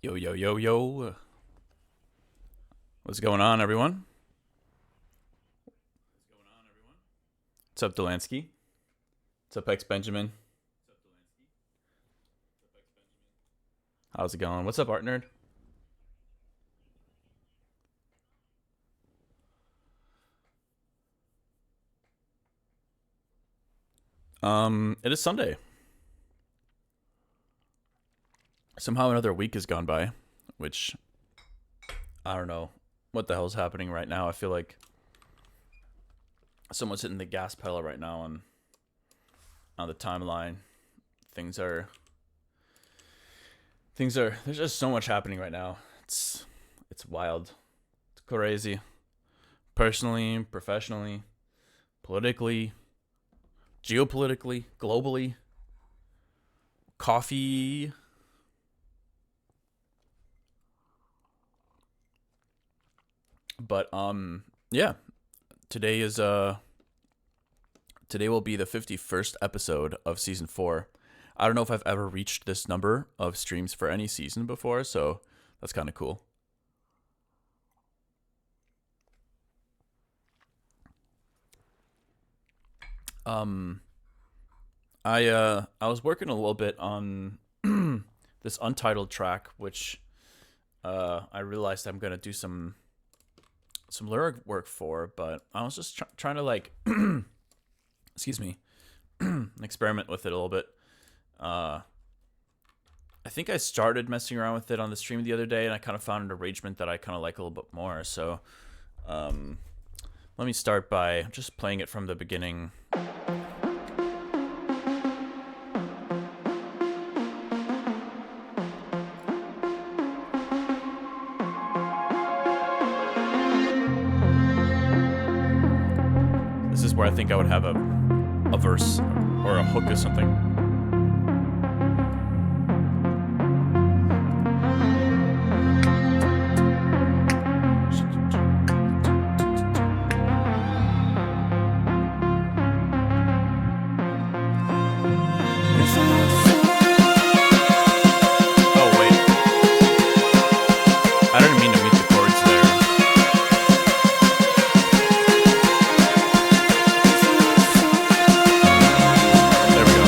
Yo, yo, yo, yo. What's going on, everyone? What's up, Delansky? What's up, X Benjamin? How's it going? What's up, Art Nerd? It is Sunday. Somehow another week has gone by, which I don't know what the hell's happening right now. I feel like someone's hitting the gas pedal right now on the timeline. Things are there's just so much happening right now. It's wild. It's crazy. Personally, professionally, politically, geopolitically, globally. Coffee. But yeah, today is today will be the 51st episode of season 4. I don't know if I've ever reached this number of streams for any season before, so that's kind of cool. Um I was working a little bit on this untitled track, which I realized I'm going to do some lyric work for, but I was just trying to like excuse me, experiment with it a little bit. I think I started messing around with it on the stream the other day, and I kind of found an arrangement that I kind of like a little bit more. So let me start by just playing it from the beginning. This is where I think I would have a verse or a hook or something. Oh, wait. I didn't mean to meet the chords there. There we go.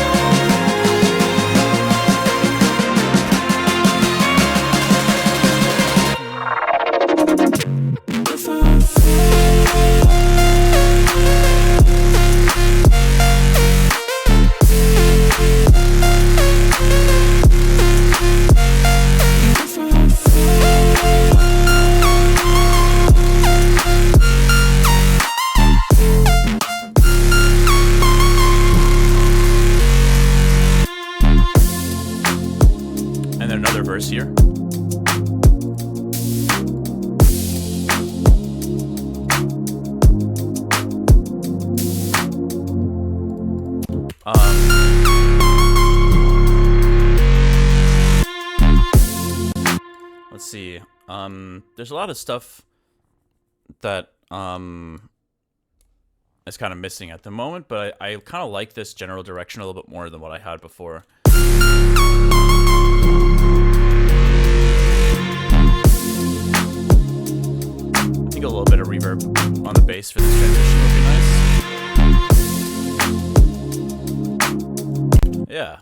And then another verse here. Let's see. There's a lot of stuff that is kind of missing at the moment, but I kind of like this general direction a little bit more than what I had before. I think a little bit of reverb on the bass for this transition would be nice. Yeah.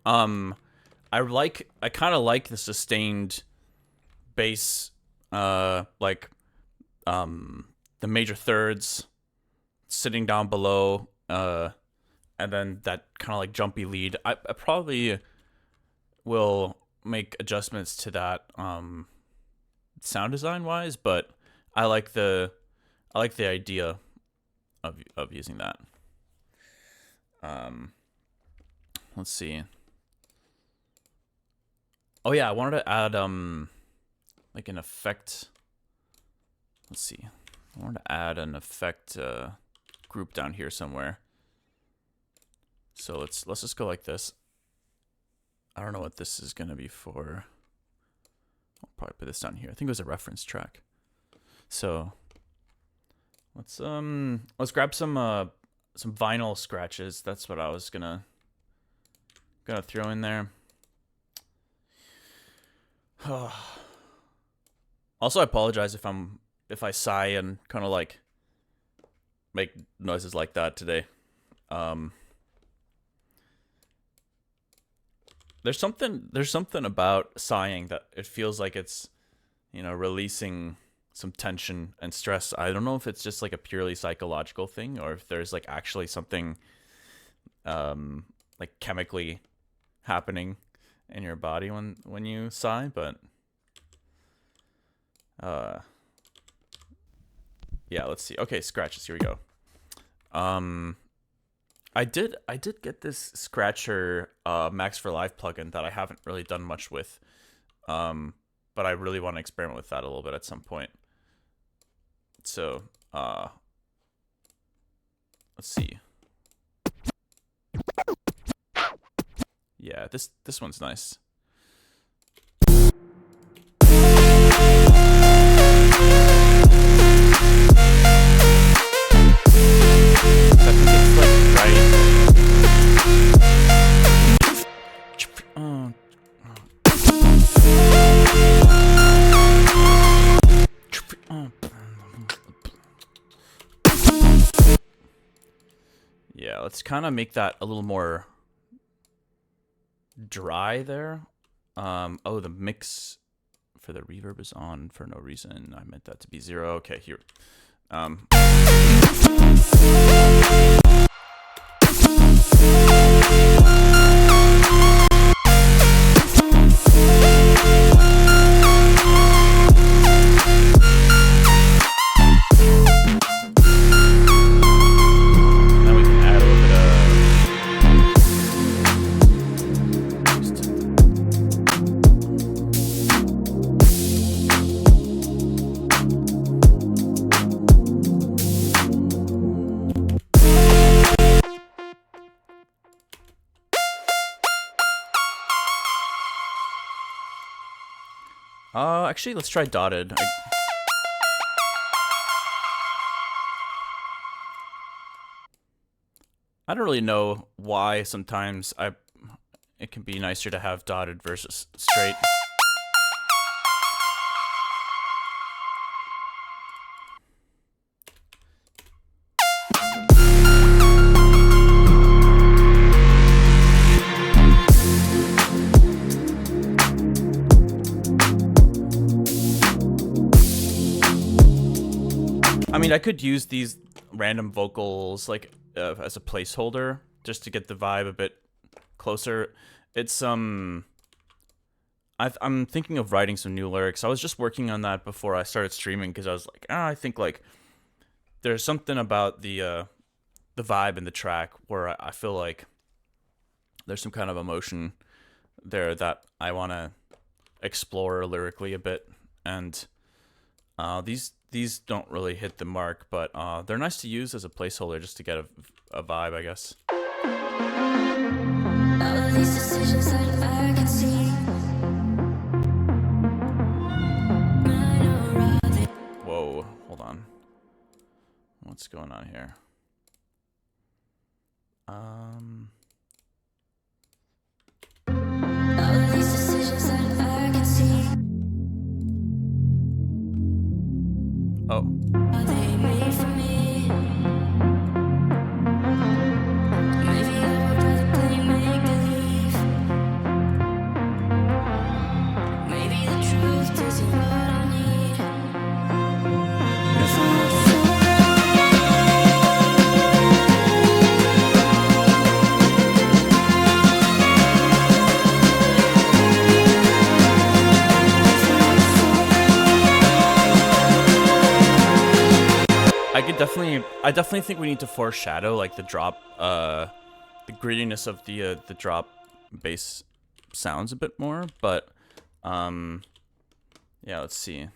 I kind of like the sustained bass, like the major thirds sitting down below, and then that kind of like jumpy lead. I probably will make adjustments to that sound design wise, but I like the idea of using that. Let's see. Oh yeah, I wanted to add like an effect. Let's see. I wanted to add an effect group down here somewhere. So let's just go like this. I don't know what this is gonna be for. I'll probably put this down here. I think it was a reference track. So let's grab some vinyl scratches. That's what I was gonna throw in there. Also, I apologize if I sigh and kind of like make noises like that today. There's something about sighing that it feels like it's, you know, releasing some tension and stress. I don't know if it's just like a purely psychological thing or if there's like actually something like chemically happening in your body when you sigh, but yeah, let's see. Okay, scratches, here we go. I did get this scratcher Max for Live plugin that I haven't really done much with. But I really want to experiment with that a little bit at some point. So, let's see. Yeah, this one's nice. Yeah, let's kind of make that a little more dry there. Oh, the mix for the reverb is on for no reason. I meant that to be 0. Okay, here. Actually, let's try dotted. I don't really know why sometimes it can be nicer to have dotted versus straight. I mean, I could use these random vocals like as a placeholder just to get the vibe a bit closer. It's I'm thinking of writing some new lyrics. I was just working on that before I started streaming because I was like, I think like there's something about the vibe in the track where I feel like there's some kind of emotion there that I want to explore lyrically a bit, and these don't really hit the mark, but they're nice to use as a placeholder just to get a vibe, I guess. All of these decisions that I can see. Whoa, hold on. What's going on here? All of these decisions that I can see. Oh. Are they made for me? Maybe I would rather play make-believe. Maybe the truth isn't what I need. I definitely think we need to foreshadow like the drop, the grittiness of the drop bass sounds a bit more, but yeah, let's see.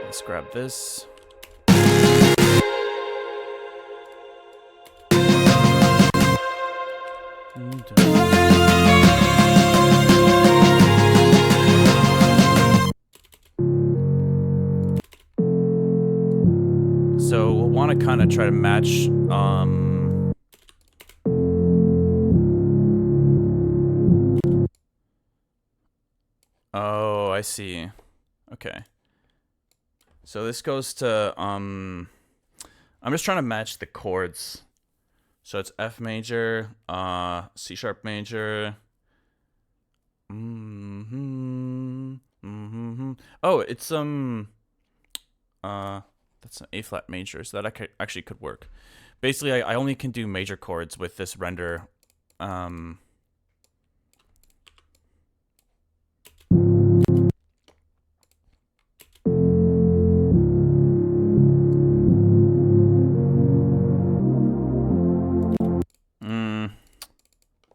Let's grab this. So we'll want to kind of try to match. Oh, I see. Okay. So this goes to I'm just trying to match the chords. So it's F major, C sharp major. Oh, it's that's an A flat major, so that actually could work. Basically, I only can do major chords with this render.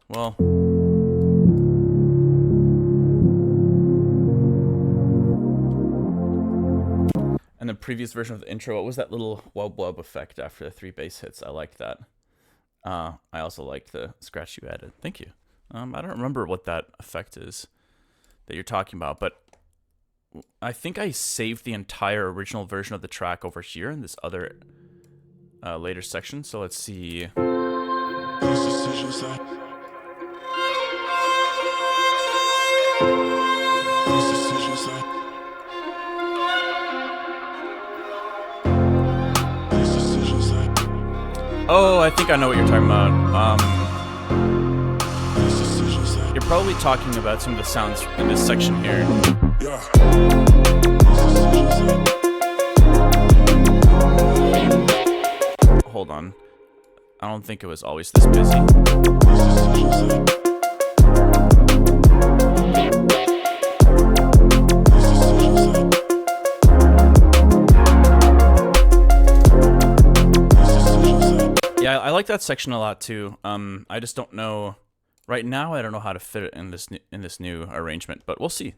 Well. And the previous version of the intro, what was that little wub wub effect after the 3 bass hits? I liked that. I also liked the scratch you added. Thank you. I don't remember what that effect is that you're talking about, but I think I saved the entire original version of the track over here in this other later section. So let's see. Oh, I think I know what you're talking about. You're probably talking about some of the sounds in this section here. Hold on. I don't think it was always this busy. Yeah, I like that section a lot too. I just don't know right now. I don't know how to fit it in this new arrangement, but we'll see.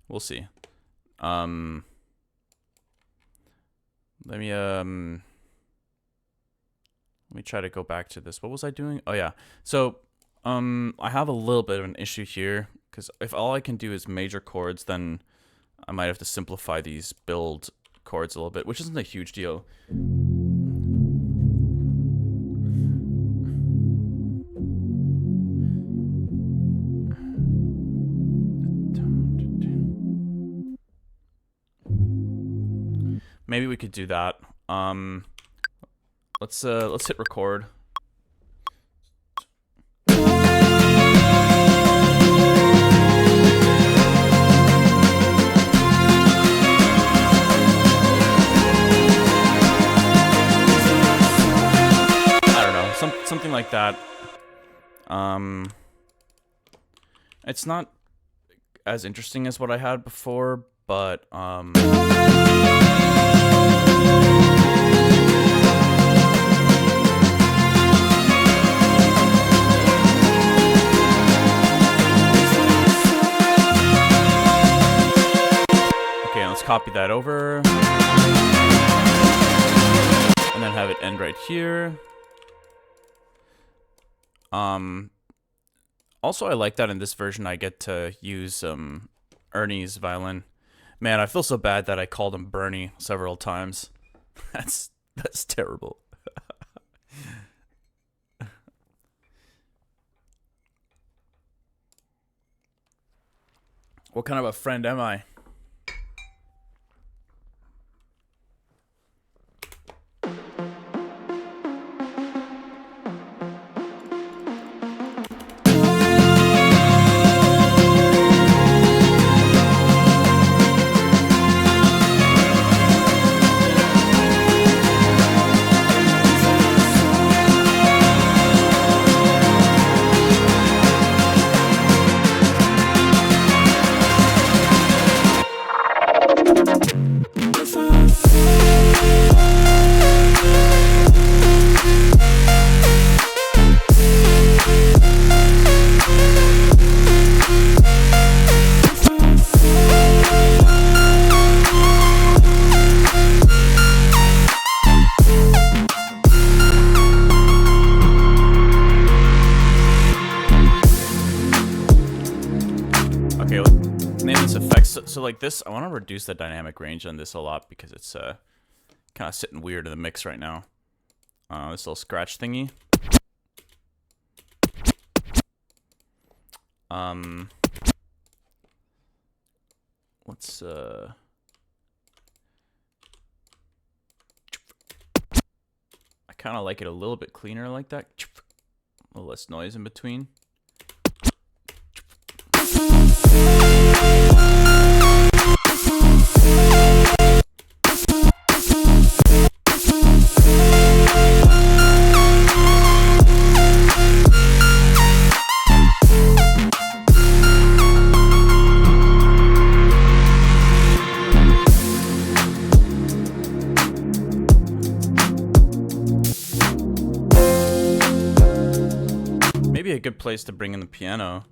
We'll see. Let me try to go back to this. What was I doing? Oh yeah. So I have a little bit of an issue here because if all I can do is major chords, then I might have to simplify these build chords a little bit, which isn't a huge deal. Maybe we could do that. Let's hit record. I don't know, something like that. It's not as interesting as what I had before, but okay, let's copy that over and then have it end right here. Also, I like that in this version I get to use Ernie's violin. Man, I feel so bad that I called him Bernie several times. That's terrible. What kind of a friend am I? So like this, I want to reduce the dynamic range on this a lot because it's kind kind of sitting weird in the mix right now. This little scratch thingy. Let's I kind of like it a little bit cleaner like that. A little less noise in between. Maybe a good place to bring in the piano.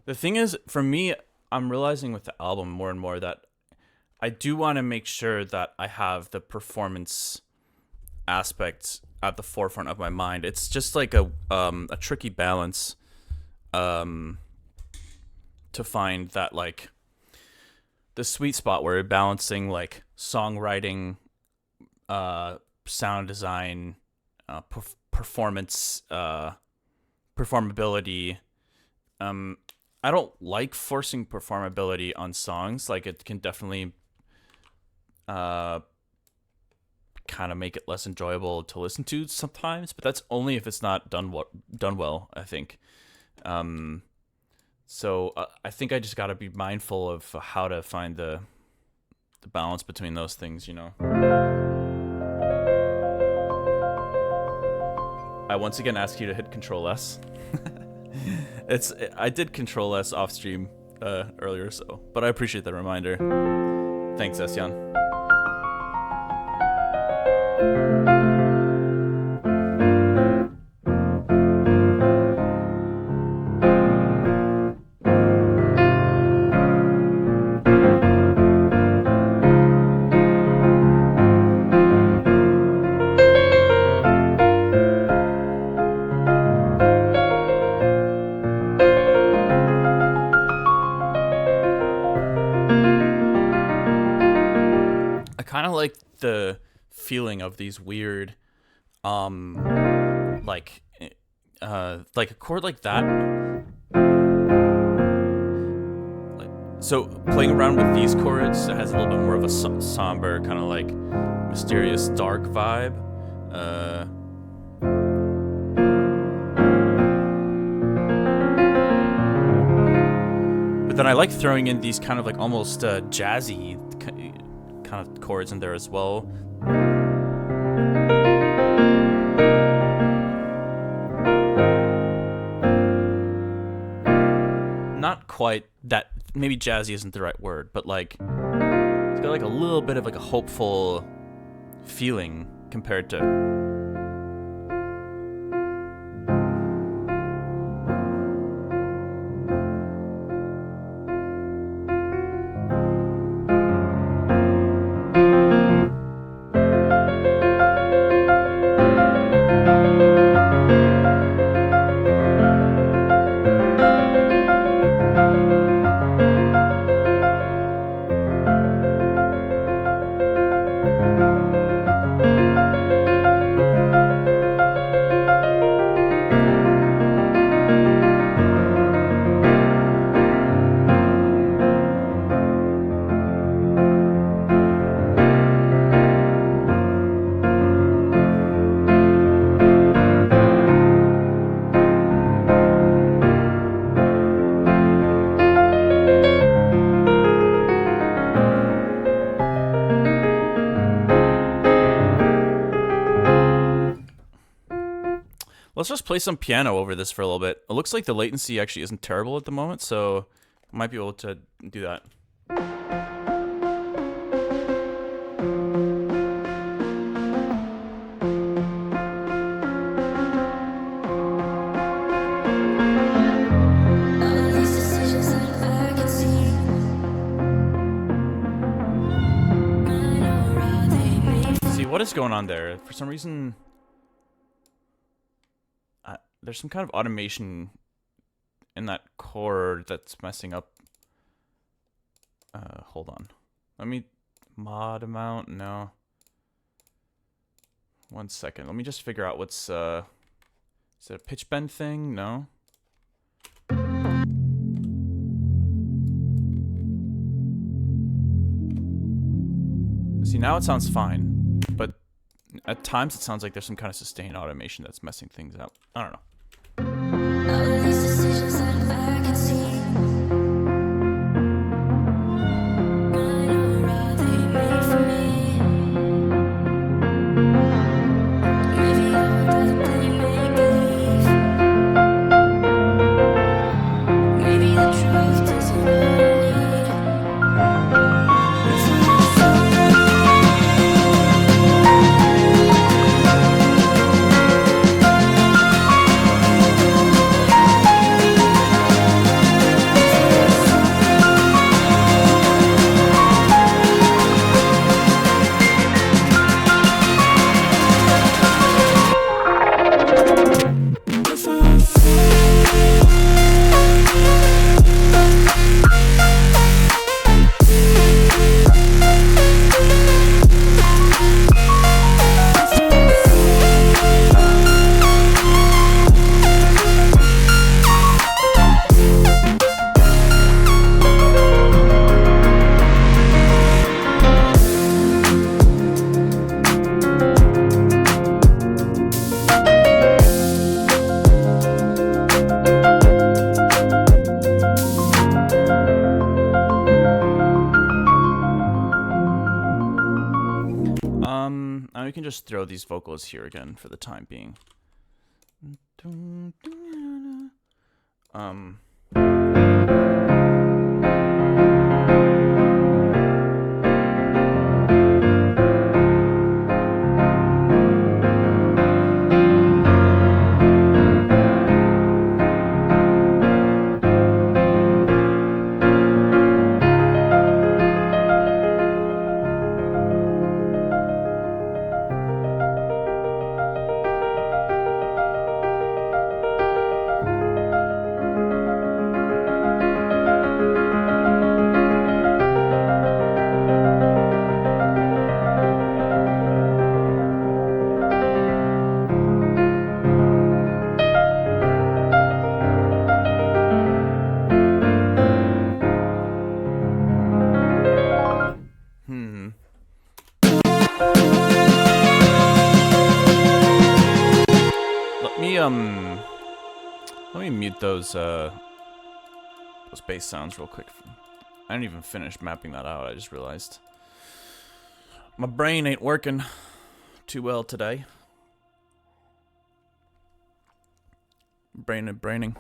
The thing is, for me, I'm realizing with the album more and more that I do want to make sure that I have the performance aspect at the forefront of my mind. It's just like a tricky balance to find that, like, the sweet spot where you're balancing like songwriting, sound design, performance, performability. I don't like forcing performability on songs. Like, it can definitely kind of make it less enjoyable to listen to sometimes, but that's only if it's not done well, I think. So I think I just got to be mindful of how to find the balance between those things, you know. I once again ask you to hit Control S. I did Control S off stream earlier, so, but I appreciate the reminder. Thanks, Esyan. Like the feeling of these weird like a chord like that, like, so playing around with these chords, it has a little bit more of a somber, kind of like mysterious dark vibe. But then I like throwing in these kind of like almost jazzy kind of chords in there as well. Not quite that, maybe jazzy isn't the right word, but like it's got like a little bit of like a hopeful feeling compared to Let's just play some piano over this for a little bit. It looks like the latency actually isn't terrible at the moment, so I might be able to do that. What is going on there? For some reason, there's some kind of automation in that chord that's messing up. Hold on. Let me mod amount. No. 1 second. Let me just figure out what's is it a pitch bend thing? No. See, now it sounds fine. But at times it sounds like there's some kind of sustained automation that's messing things up. I don't know. All these decisions that I can see. I know how they made for me. Maybe I would play make believe. Maybe the truth isn't what I need. We can just throw these vocals here again for the time being. Let me mute those bass sounds real quick. I didn't even finish mapping that out. I just realized my brain ain't working too well today. Braining.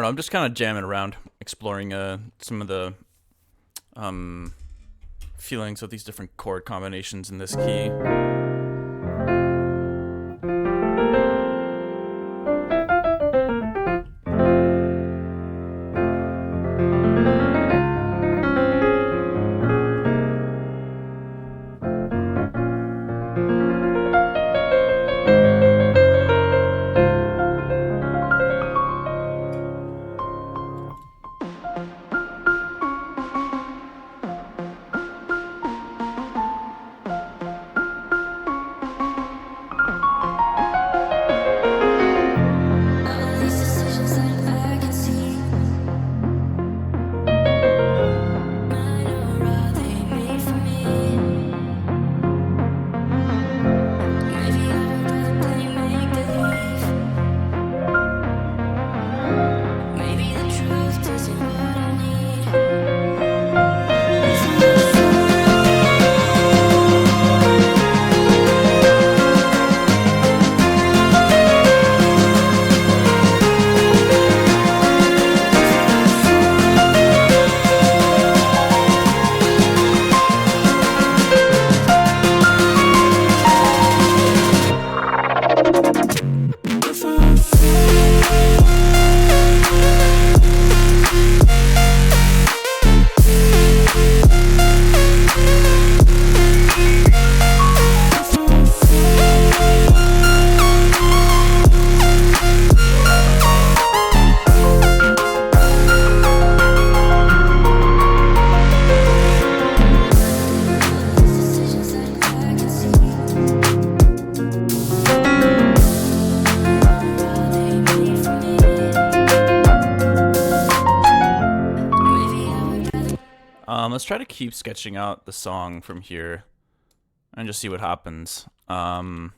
know. I'm just kind of jamming around, exploring some of the feelings of these different chord combinations in this key. Let's try to keep sketching out the song from here and just see what happens. And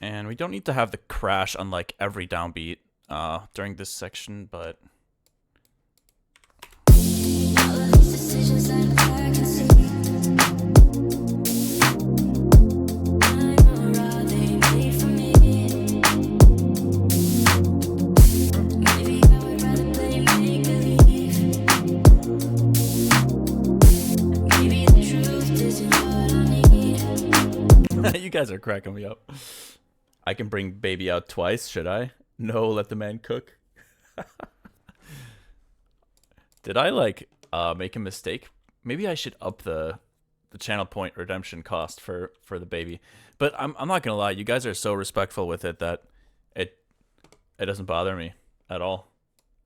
we don't need to have the crash on like every downbeat during this section, but you guys are cracking me up. I can bring baby out twice, should I? No, let the man cook. Did I like make a mistake? Maybe I should up the channel point redemption cost for the baby. But I'm not gonna lie, you guys are so respectful with it that it doesn't bother me at all.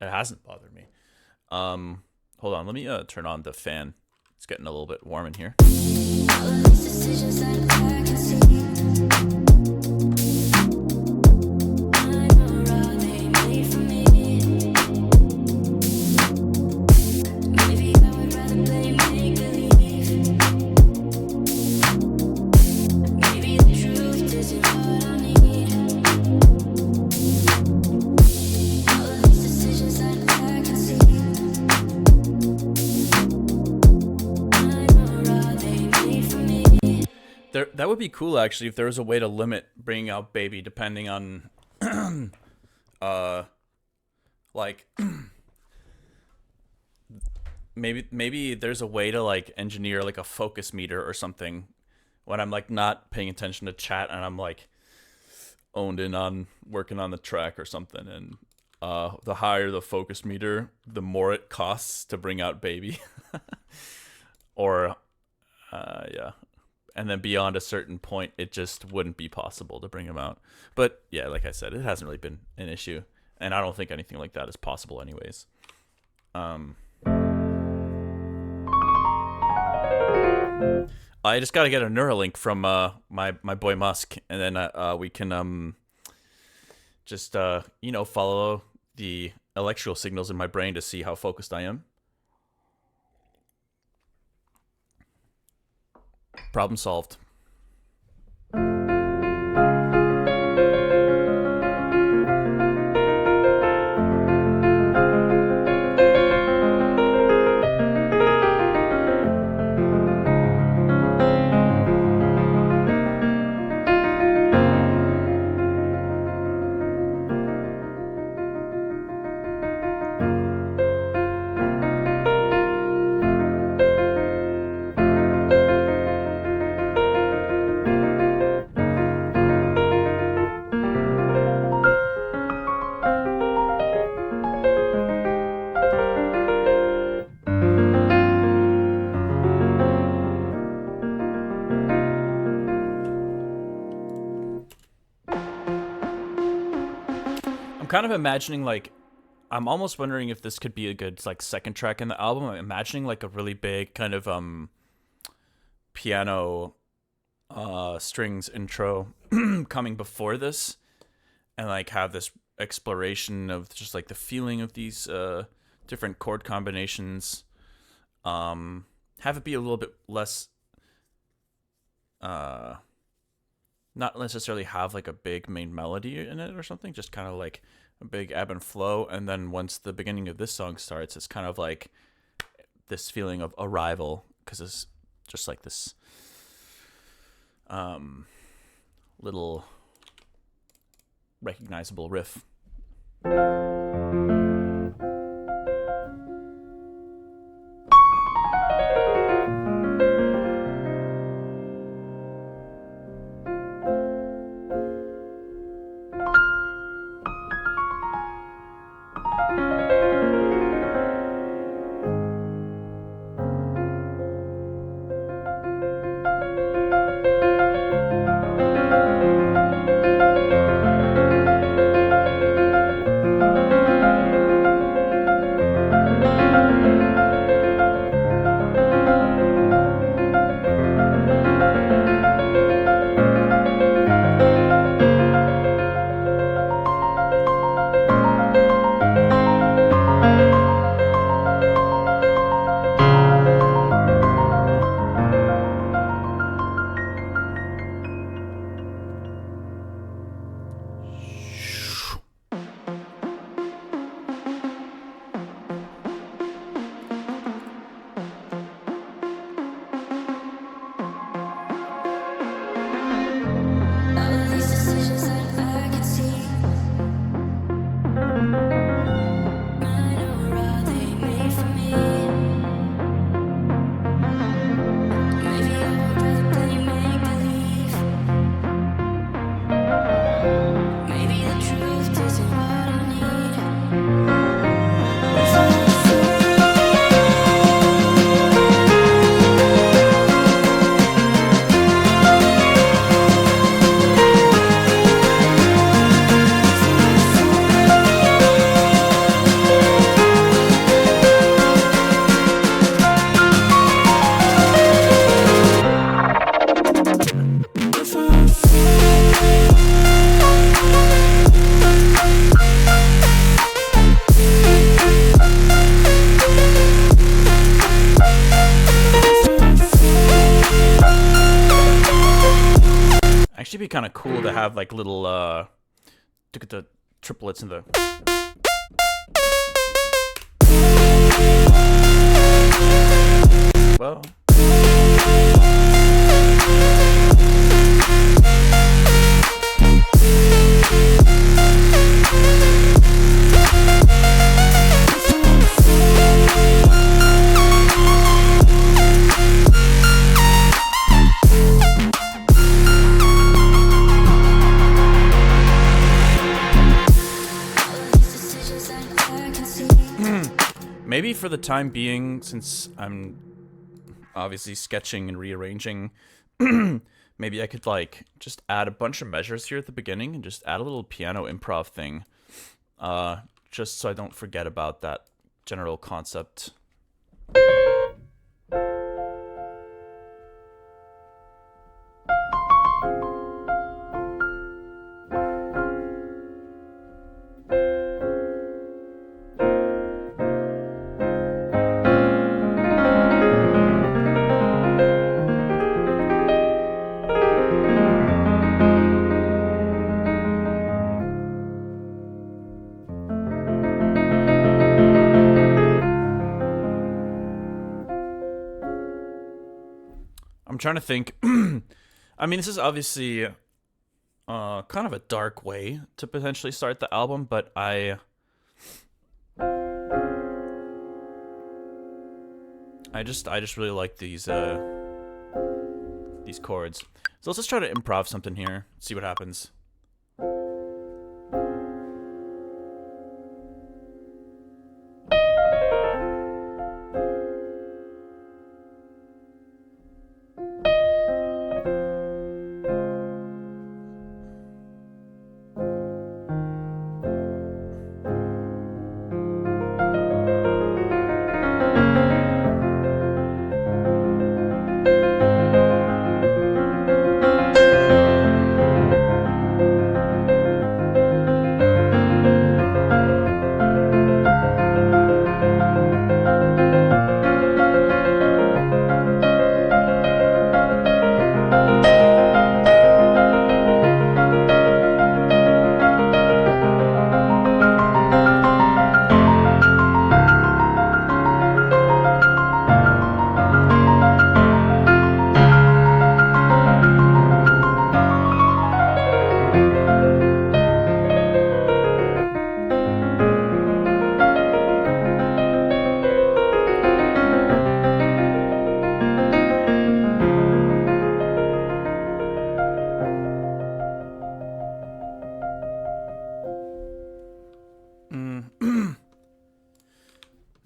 It hasn't bothered me. Hold on, let me turn on the fan. It's getting a little bit warm in here. That would be cool, actually, if there was a way to limit bringing out baby depending on, like, maybe there's a way to like engineer like a focus meter or something when I'm like not paying attention to chat and I'm like owned in on working on the track or something, and the higher the focus meter, the more it costs to bring out baby, or yeah. And then beyond a certain point, it just wouldn't be possible to bring them out. But yeah, like I said, it hasn't really been an issue. And I don't think anything like that is possible anyways. I just got to get a Neuralink from my boy Musk. And then we can just, follow the electrical signals in my brain to see how focused I am. Problem solved. kind of imagining like, I'm almost wondering if this could be a good like second track in the album. I'm imagining like a really big kind of piano strings intro coming before this, and like have this exploration of just like the feeling of these different chord combinations. Have it be a little bit less not necessarily have like a big main melody in it or something, just kind of like a big ebb and flow. And then once the beginning of this song starts, it's kind of like this feeling of arrival, because it's just like this little recognizable riff. Be kind of cool to have like little to get the triplets in the well. Maybe for the time being, since I'm obviously sketching and rearranging, maybe I could like just add a bunch of measures here at the beginning and just add a little piano improv thing, just so I don't forget about that general concept. I'm trying to think. I mean, this is obviously kind of a dark way to potentially start the album, but I just really like these chords. So let's just try to improv something here. See what happens.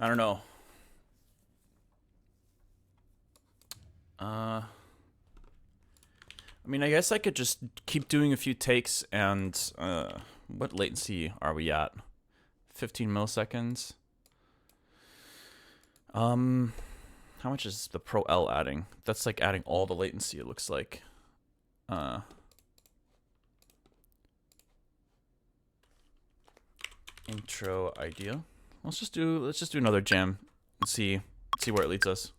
don't know. I mean, I guess I could just keep doing a few takes and, what latency are we at? 15 milliseconds. How much is the Pro L adding? That's like adding all the latency, it looks like. Intro idea. Let's just do another jam and see where it leads us.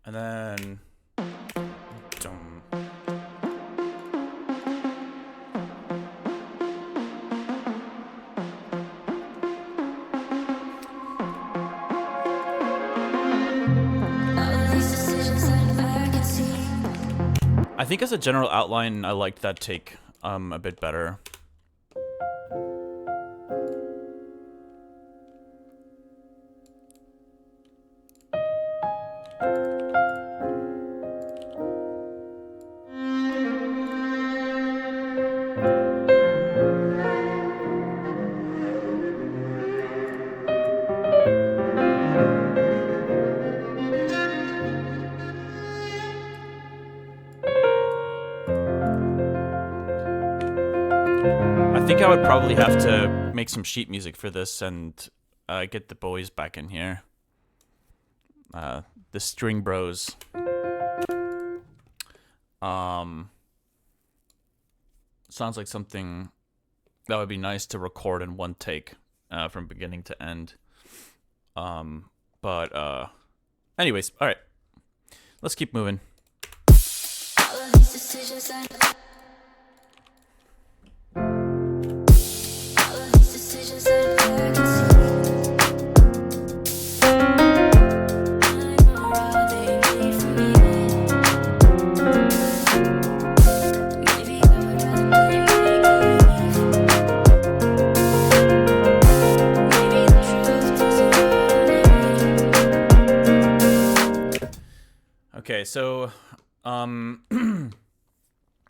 And then, I think as a general outline, I liked that take a bit better. I think I would probably have to make some sheet music for this and get the boys back in here. The string bros. Sounds like something that would be nice to record in one take from beginning to end. Anyways, all right. Let's keep moving. Okay, so I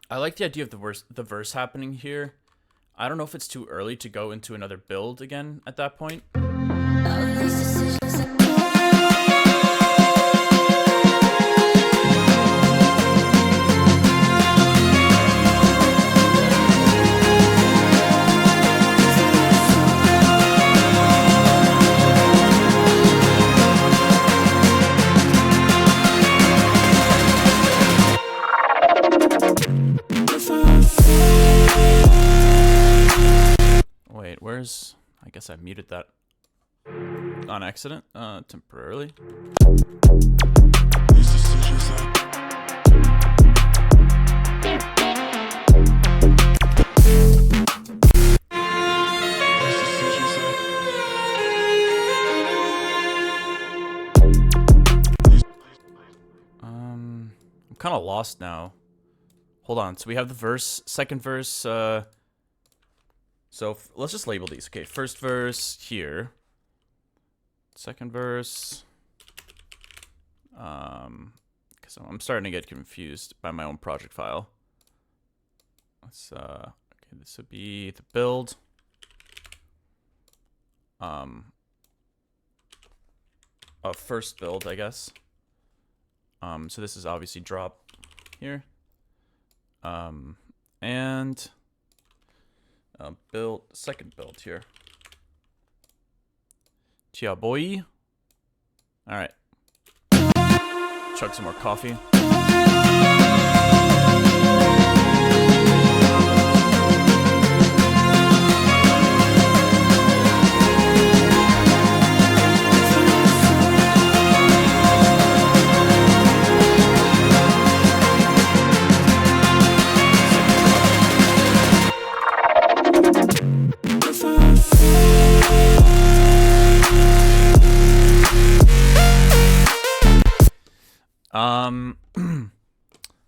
like the idea of the verse happening here. I don't know if it's too early to go into another build again at that point. Wait, where's... I guess I muted that on accident, temporarily. I'm kind of lost now. Hold on, so we have the verse, second verse, so let's just label these. Okay, first verse here. Second verse. because I'm starting to get confused by my own project file. Let's okay, this would be the build. First build, I guess. So this is obviously drop here. And build, second build here. Chia boy. All right. Chug some more coffee.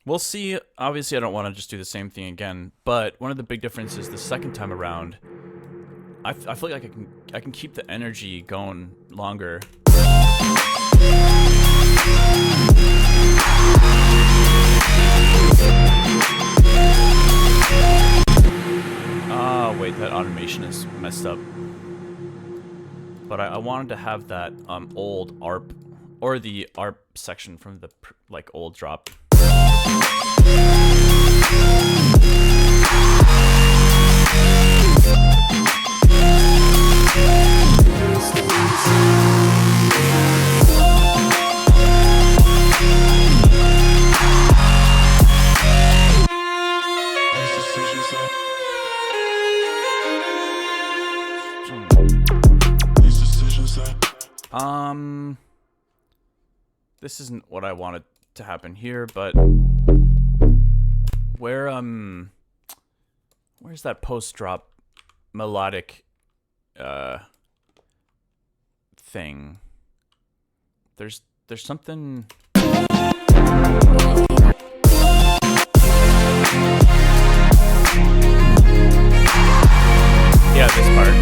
We'll see. Obviously, I don't want to just do the same thing again, but one of the big differences the second time around, I feel like I can keep the energy going longer. Ah, wait, that automation is messed up. But I wanted to have that old ARP, or the ARP section from the like old drop. This isn't what I wanted to happen here, but where's that post-drop melodic thing? There's something. Yeah, this part.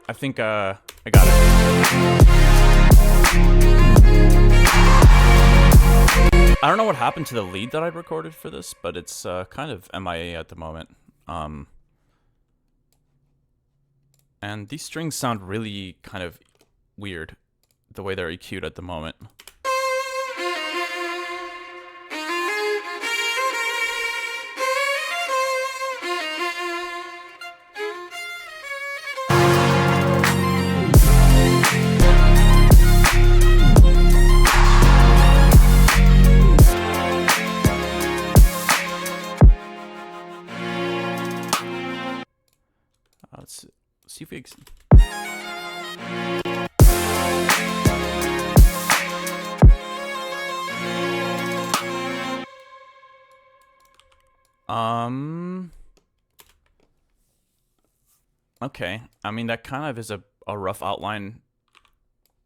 I think I got it. I don't know what happened to the lead that I recorded for this, but it's kind of MIA at the moment. And these strings sound really kind of weird, the way they're EQ'd at the moment. Let's see if we okay. I mean, that kind of is a rough outline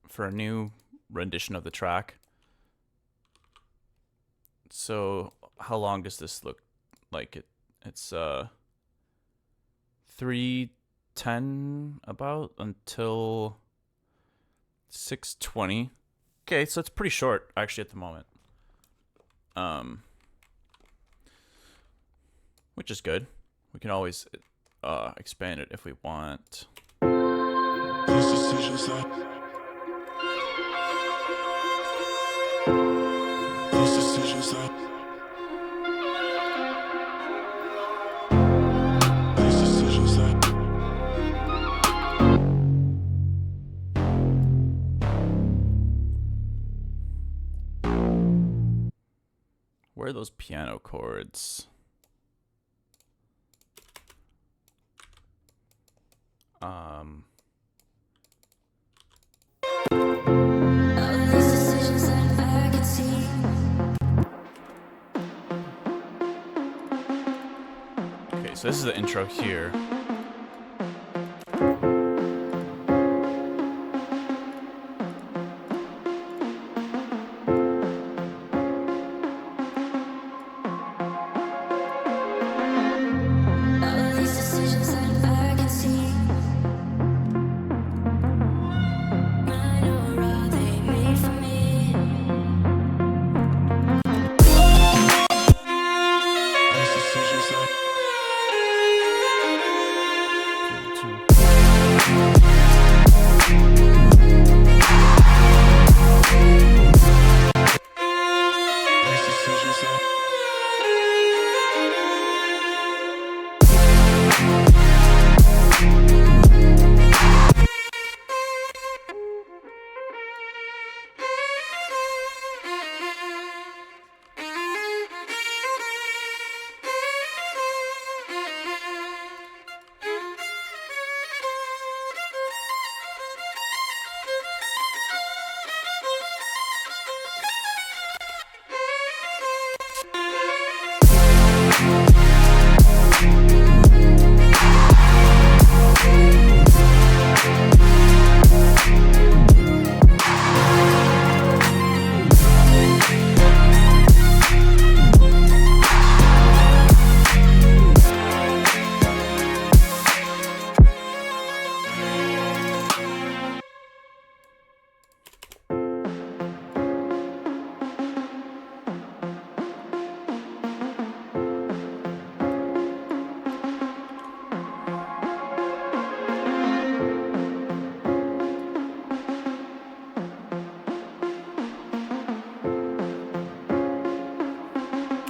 for a new rendition of the track. So how long does this look like? It's 3:10 about until 6:20. Okay, so it's pretty short actually at the moment. Which is good. We can always expand it if we want. These decisions where are those piano chords? Okay, So this is the intro here.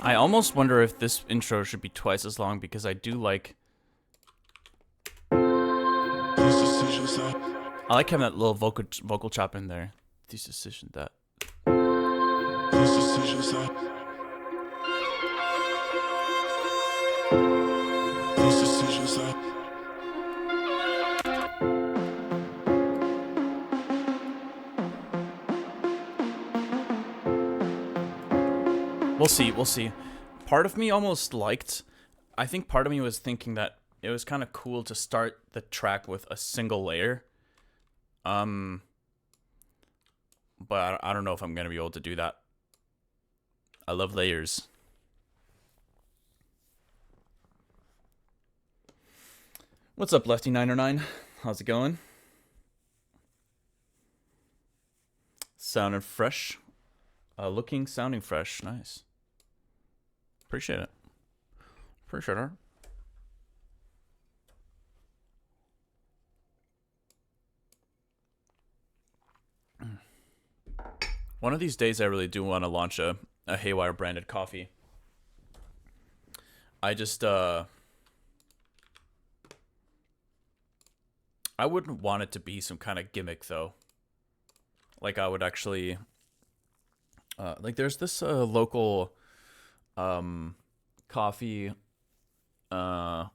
I almost wonder if this intro should be twice as long because I do like... I like having that little vocal chop in there. These decisions that... These decisions that... These decisions that... We'll see, we'll see. Part of me almost liked... I think part of me was thinking that it was kind of cool to start the track with a single layer. But I don't know if I'm going to be able to do that. I love layers. What's up, Lefty909? How's it going? Sounding fresh. Sounding fresh. Nice. Appreciate it. Appreciate it. One of these days, I really do want to launch a Haywyre branded coffee. I just, I wouldn't want it to be some kind of gimmick, though. Like, I would actually, like, there's this local coffee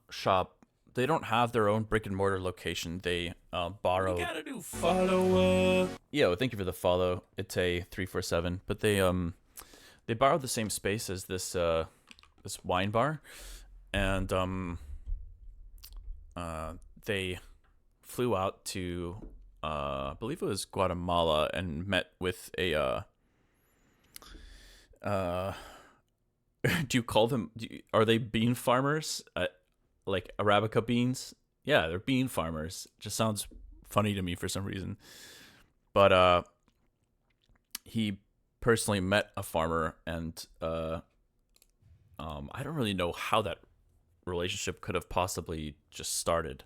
shop. They don't have their own brick and mortar location. They borrow. You gotta do follow. Yo, thank you for the follow. It's a 347, but they borrowed the same space as this this wine bar, and they flew out to I believe it was Guatemala and met with a do you call them? Are they bean farmers? Like Arabica beans? Yeah, they're bean farmers. Just sounds funny to me for some reason. But he personally met a farmer, and I don't really know how that relationship could have possibly just started.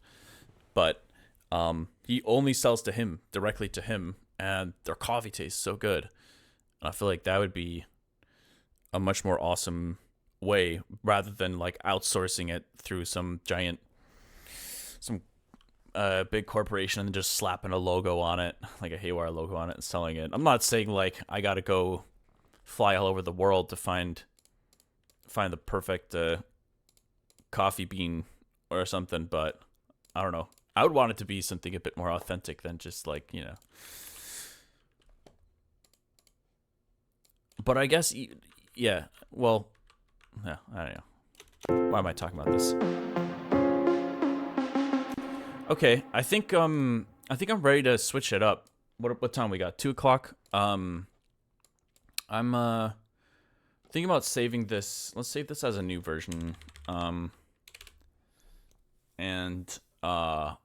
But he only sells to him, directly to him, and their coffee tastes so good. And I feel like that would be a much more awesome way, rather than like outsourcing it through some big corporation and just slapping a logo on it, like a Haywyre logo on it, and selling it. I'm not saying like I gotta go fly all over the world to find the perfect coffee bean or something, but I don't know. I would want it to be something a bit more authentic than just like, you know. But I guess, yeah, well, yeah, I don't know. Why am I talking about this? Okay, I think I'm ready to switch it up. What time we got? 2 o'clock. I'm thinking about saving this. Let's save this as a new version. And I'm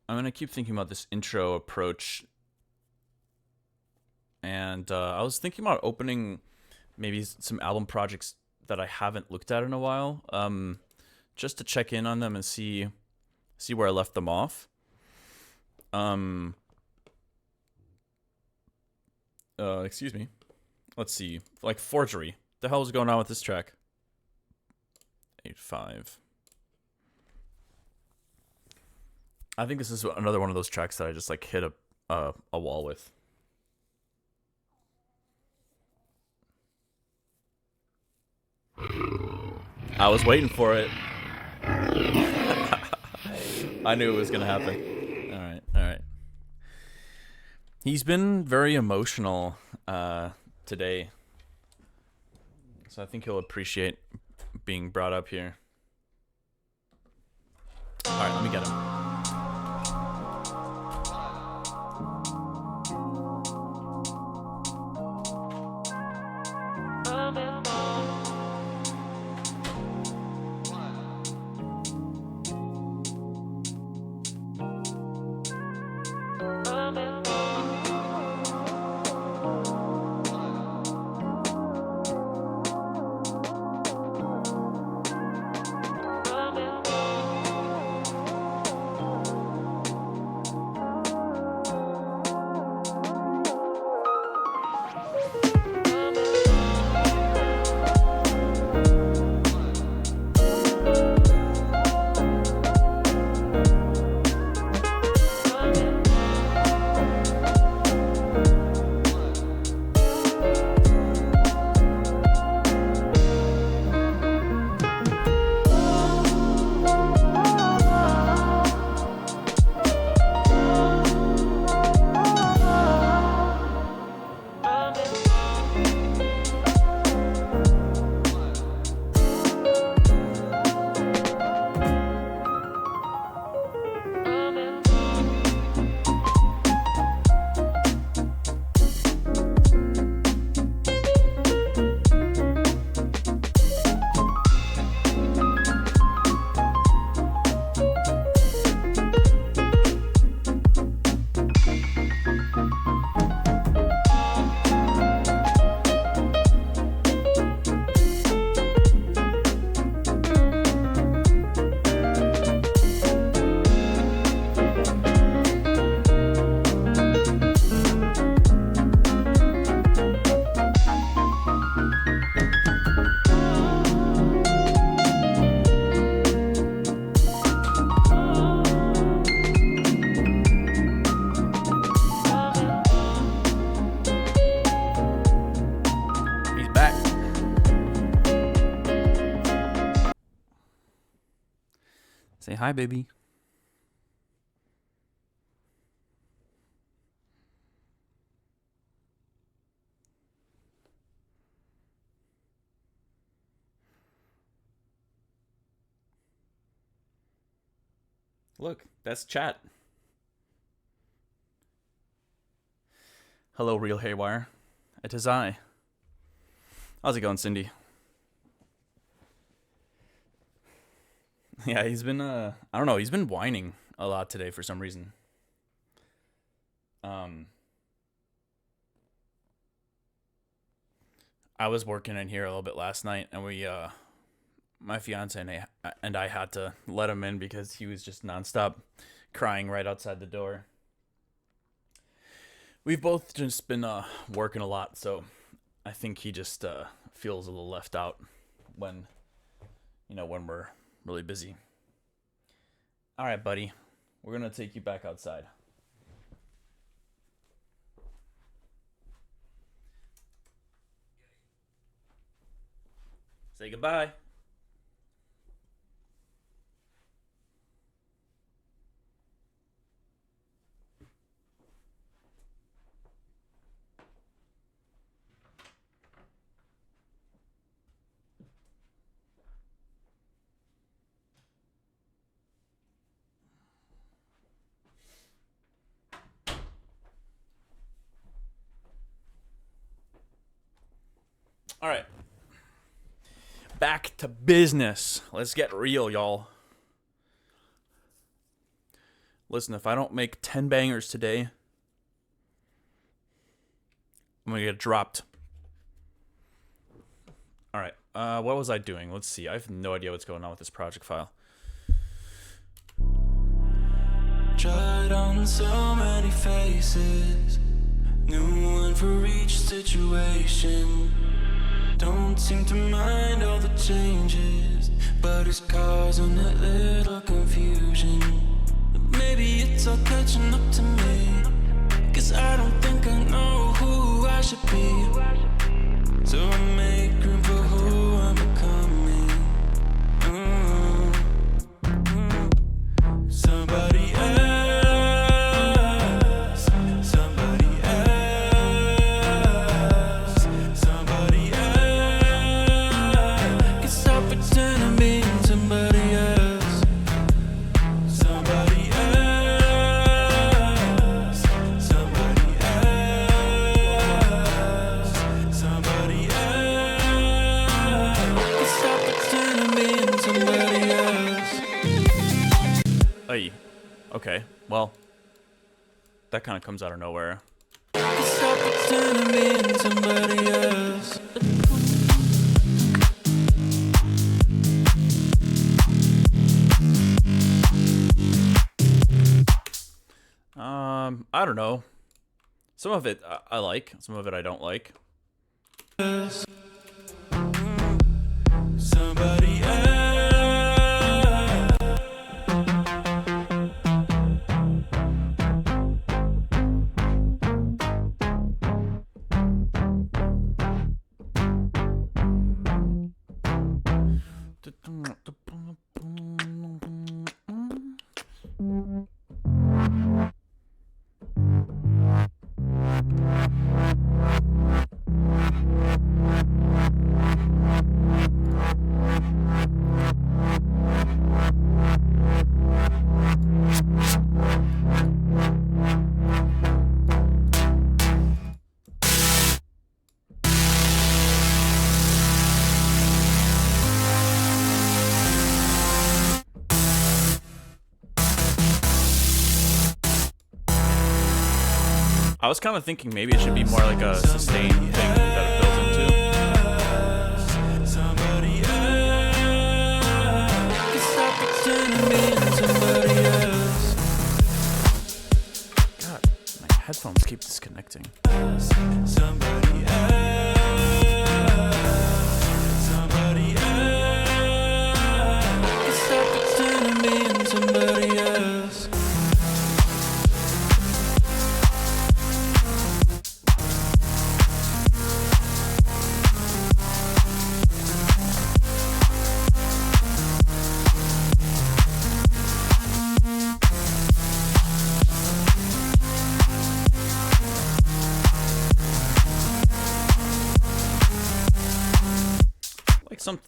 gonna keep thinking about this intro approach. And I was thinking about opening maybe some album projects that I haven't looked at in a while. Just to check in on them and see where I left them off. Excuse me. Let's see. Like Forgery. The hell is going on with this track? 8-5. I think this is another one of those tracks that I just like hit a wall with. I was waiting for it. I knew it was gonna happen. All right. He's been very emotional today, so I think he'll appreciate being brought up here. All right, let me get him. Say hi, baby. Look, that's chat. Hello, real Haywyre. It is I. How's it going, Cindy? Yeah, he's been I don't know, he's been whining a lot today for some reason. I was working in here a little bit last night, and we my fiance and I had to let him in because he was just nonstop crying right outside the door. We've both just been working a lot, so I think he just feels a little left out when when we're really busy. All right, buddy. We're going to take you back outside. Say goodbye. All right. Back to business. Let's get real, y'all. Listen, if I don't make 10 bangers today, I'm gonna get dropped. All right. What was I doing? Let's see. I have no idea what's going on with this project file. Tried on so many faces, new one for each situation. Don't seem to mind all the changes, but it's causing a little confusion. Maybe it's all catching up to me, 'cause I don't think I know who I should be. So I make room for who I'm becoming. Somebody else, somebody else, somebody else. Can stop pretending being somebody else. Somebody else, somebody else, somebody else. Can stop pretending being somebody else. Hey. Okay. Well, that kind of comes out of nowhere. Stop pretending being somebody else. I don't know. Some of it I like, some of it I don't like. Somebody else. I was kind of thinking maybe it should be more like a sustained thing that it builds into. Somebody else. Stop pretending being somebody else. God, my headphones keep disconnecting. Somebody else. Somebody else. Stop pretending being somebody else.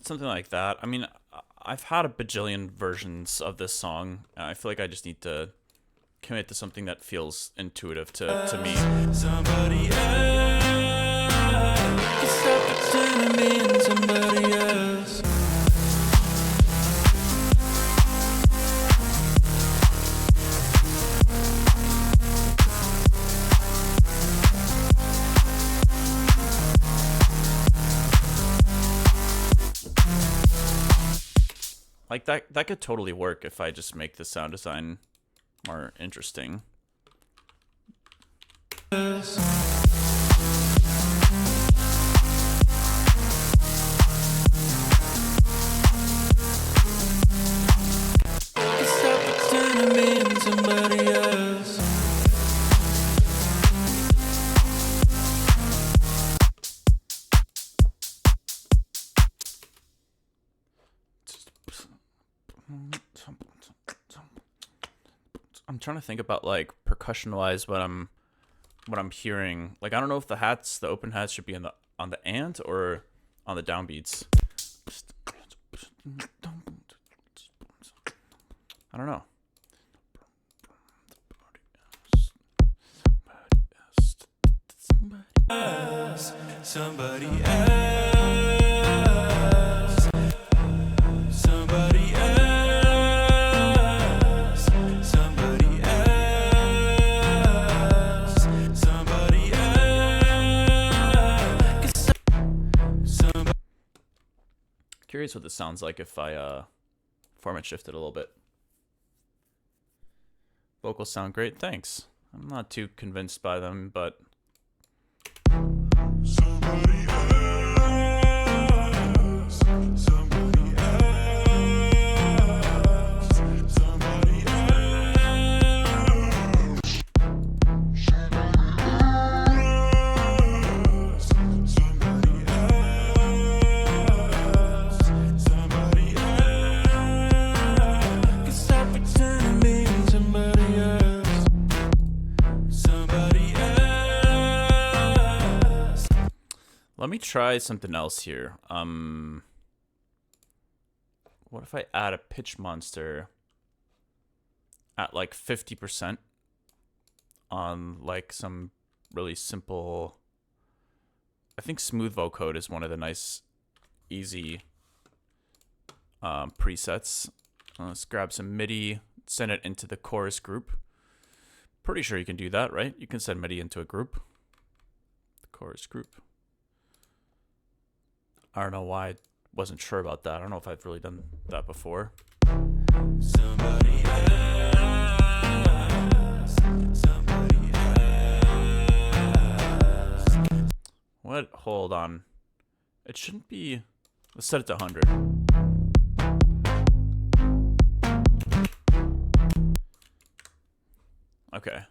Something like that. I mean, I've had a bajillion versions of this song. I feel like I just need to commit to something that feels intuitive to me. Somebody else. Stop pretending being somebody else. Like that could totally work if I just make the sound design more interesting. Stop pretending being somebody else. I'm trying to think about like percussion wise what I'm hearing. Like I don't know if the open hats should be on the ant or on the downbeats. I don't know. Somebody else. Curious what this sounds like if I format shift it a little bit. Vocals sound great, thanks. I'm not too convinced by them, but Somebody else, somebody else, somebody else, somebody else, somebody else. Can stop pretending being somebody else, somebody else. let me try something else here. What if I add a pitch monster at like 50% on like some really simple, I think smooth vocode is one of the nice, easy presets. Let's grab some MIDI, send it into the chorus group. Pretty sure you can do that, right? You can send MIDI into a group. The chorus group. I don't know why I wasn't sure about that. I don't know if I've really done that before. Somebody else, somebody else. What? Hold on. It shouldn't be. Let's set it to 100. Okay.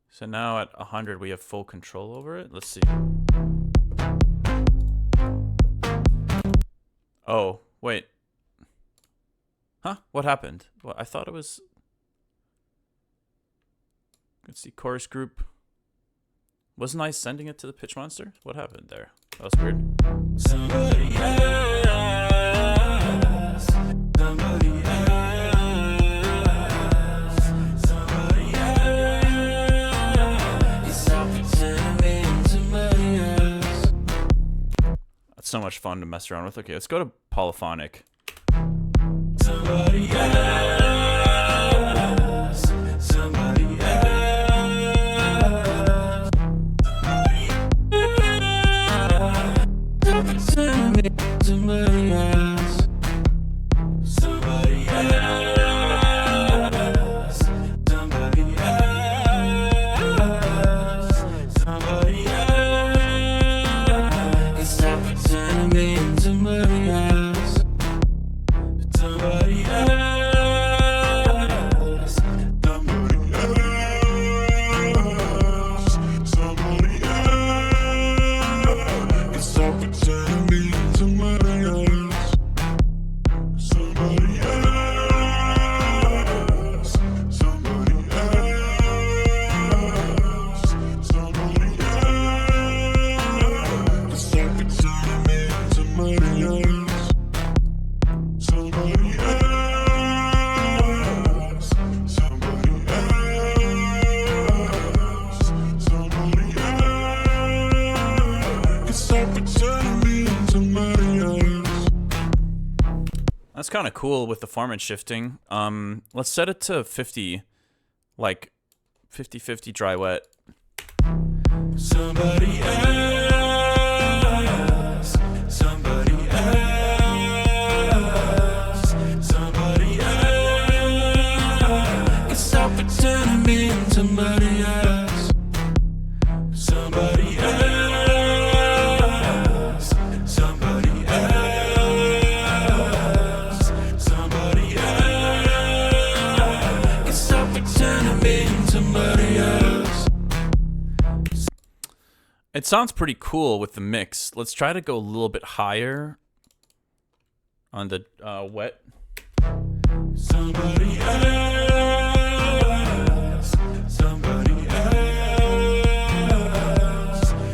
So now at 100 we have full control over it. Let's see. Oh, wait. Huh? What happened? Well, I thought it was... Let's see, chorus group. Wasn't I sending it to the pitch monster? What happened there? That was weird. Somebody else, somebody else, somebody else. You stop pretending being somebody else. That's so much fun to mess around with. Okay, let's go to polyphonic. Somebody else, somebody else, somebody else, somebody else, somebody else, somebody else, somebody else. You stop pretending being somebody else. Somebody else, somebody else, somebody else. Can stop pretending being somebody else. Somebody else, somebody else, somebody else. Can stop pretending being somebody else. Somebody else, somebody else, somebody else. Can stop pretending being somebody else. That's kind of cool with the format shifting. Let's set it to 50, like 50-50 dry wet. Somebody else, somebody else, somebody else. Can stop pretending being somebody else. Somebody else, somebody else, somebody else. Can stop pretending being somebody else. It sounds pretty cool with the mix. Let's try to go a little bit higher on the wet. Somebody else, somebody else,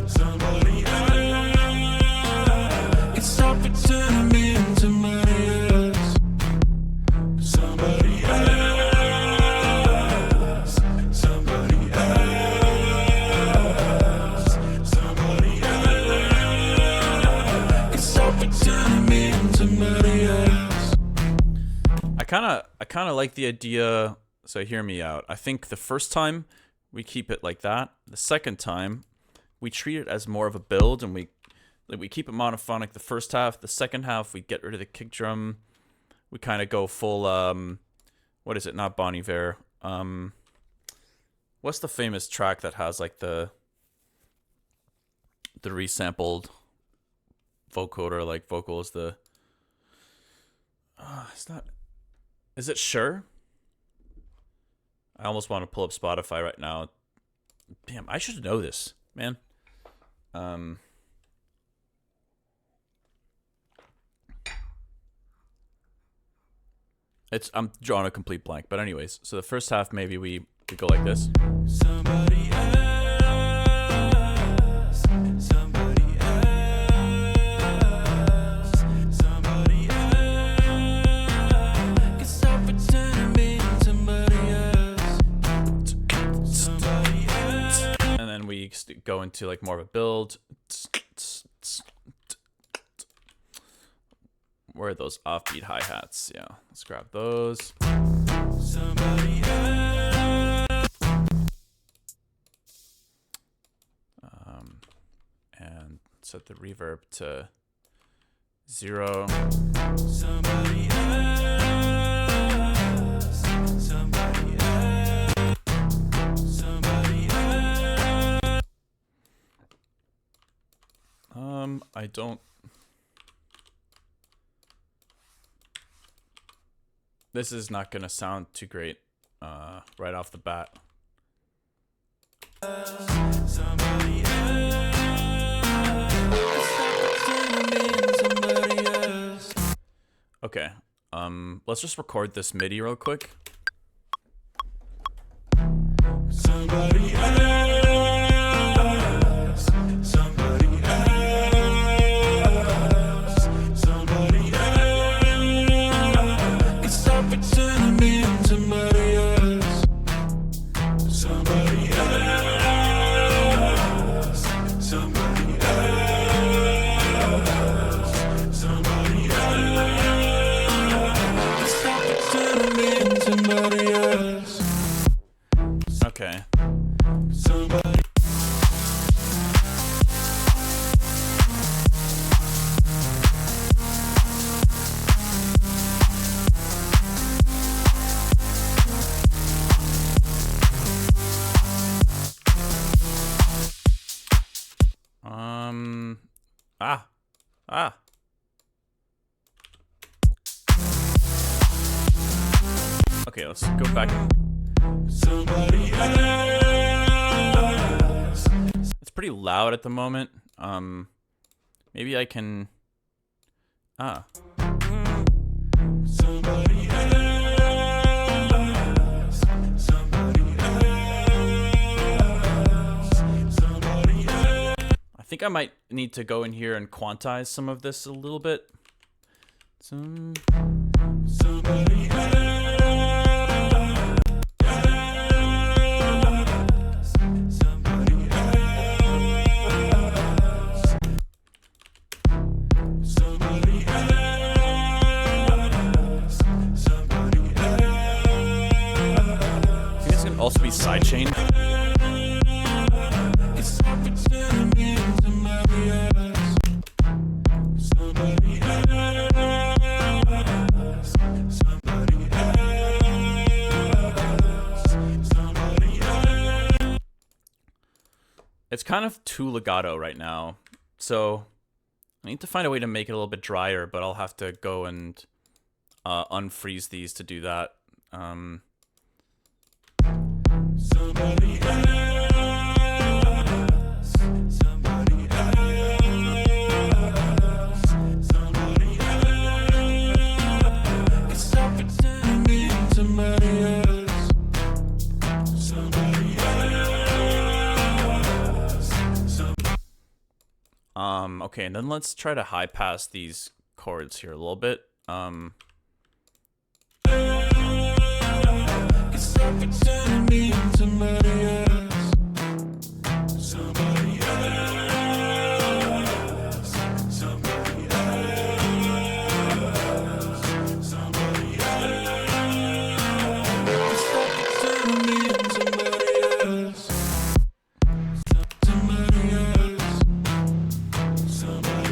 somebody else. Can stop pretending being somebody else. Somebody else, somebody else, somebody else. Can stop pretending being somebody else. I kind of like the idea. So hear me out. I think the first time we keep it like that. The second time we treat it as more of a build, and we like we keep it monophonic the first half. The second half we get rid of the kick drum. We kind of go full what is it? Not Bon Iver. What's the famous track that has like the resampled vocoder, like vocals? The it's not. Is it Sure? I almost want to pull up Spotify right now. Damn, I should know this, man. I'm drawing a complete blank, but anyways, so the first half maybe we go like this. Somebody else, somebody else, somebody else. Can stop pretending being somebody else, somebody else. And then we go into like more of a build. Where are those offbeat hi-hats? Yeah, let's grab those. Somebody else. And set the reverb to 0. Somebody else. Somebody else. Somebody else. I don't. This is not gonna sound too great, right off the bat. Somebody else. Okay. Let's just record this MIDI real quick. Somebody else. Somebody else. Somebody else. Can stop pretending being somebody else. Somebody else. Somebody else. Somebody else. Can stop pretending being somebody else. Okay. Somebody. Okay, let's go back. Somebody else. It's pretty loud at the moment. Maybe I can. Somebody else. Somebody else. Somebody else. I think I might need to go in here and quantize some of this a little bit. Somebody else. Somebody else. Somebody else. Somebody else. I think it's gonna also be sidechained. It's not pretending being somebody else. Somebody else. Somebody else. Somebody else. It's kind of too legato right now, so I need to find a way to make it a little bit drier, but I'll have to go and unfreeze these to do that. Somebody else. Somebody else. Somebody else. Can stop pretending being somebody else. Somebody else. Okay, and then let's try to high pass these chords here a little bit. Can stop pretending being somebody else. Somebody else. Somebody else. Somebody else. Can stop pretending being somebody else. Somebody else. Somebody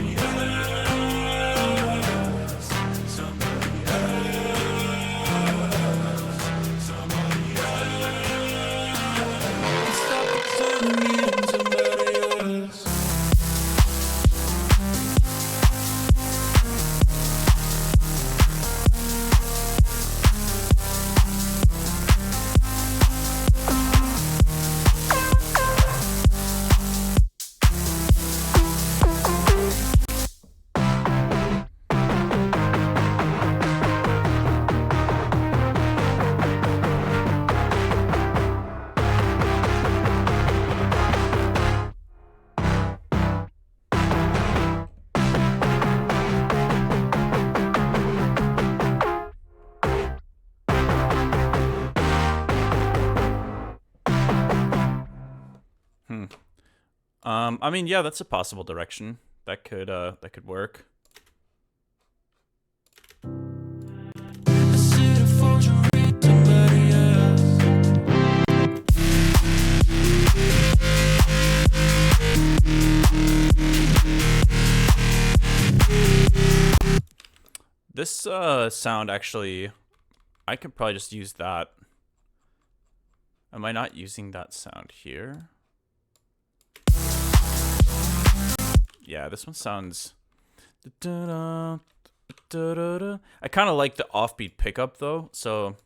I mean, yeah, that's a possible direction. That could work. I said a forgery, somebody else. This sound actually, I could probably just use that. Am I not using that sound here? Yeah, this one sounds... I kind of like the offbeat pickup though, so...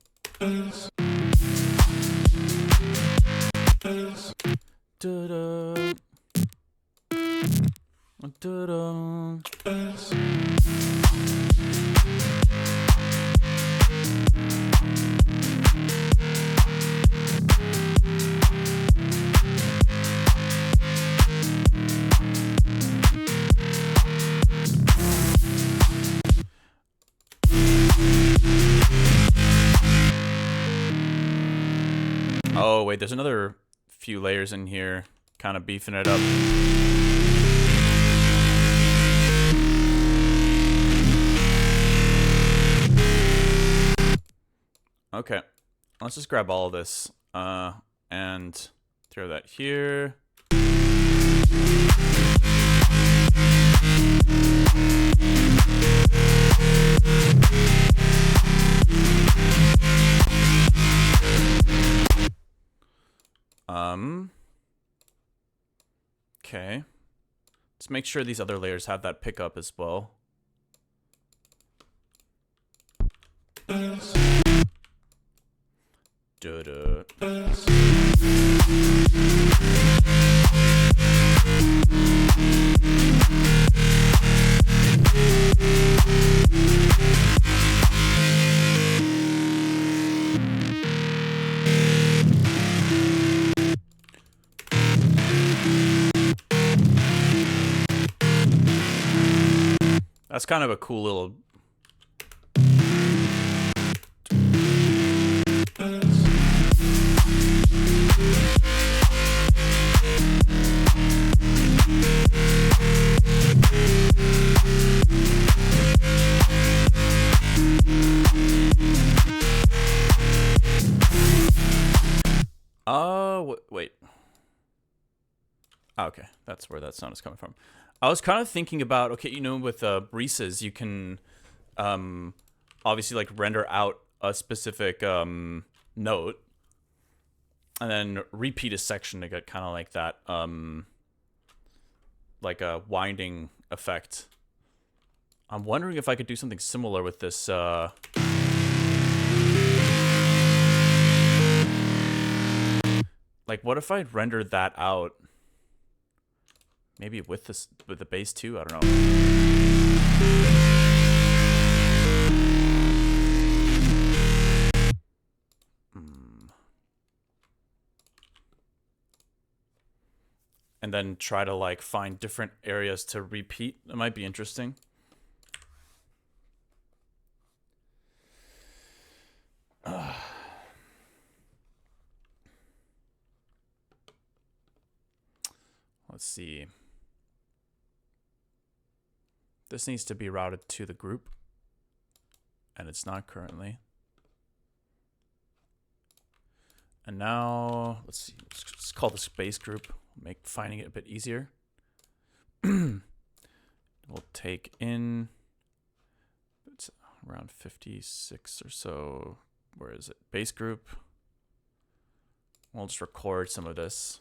Oh, wait, there's another few layers in here, kind of beefing it up. Okay, let's just grab all of this and throw that here. Okay. Let's make sure these other layers have that pickup as well. Da-da. That's kind of a cool little... wait. Oh, okay, that's where that sound is coming from. I was kind of thinking about, okay, you know, with Reese's, you can obviously like render out a specific note and then repeat a section to get kind of like that, like a winding effect. I'm wondering if I could do something similar with this. Like, what if I rendered that out? Maybe with this, with the bass too. I don't know. And then try to like find different areas to repeat. That might be interesting. Let's see. This needs to be routed to the group, and it's not currently. And now, let's see, let's call this base group, make finding it a bit easier. We'll take in, it's around 56 or so. Where is it? Base group. We'll just record some of this.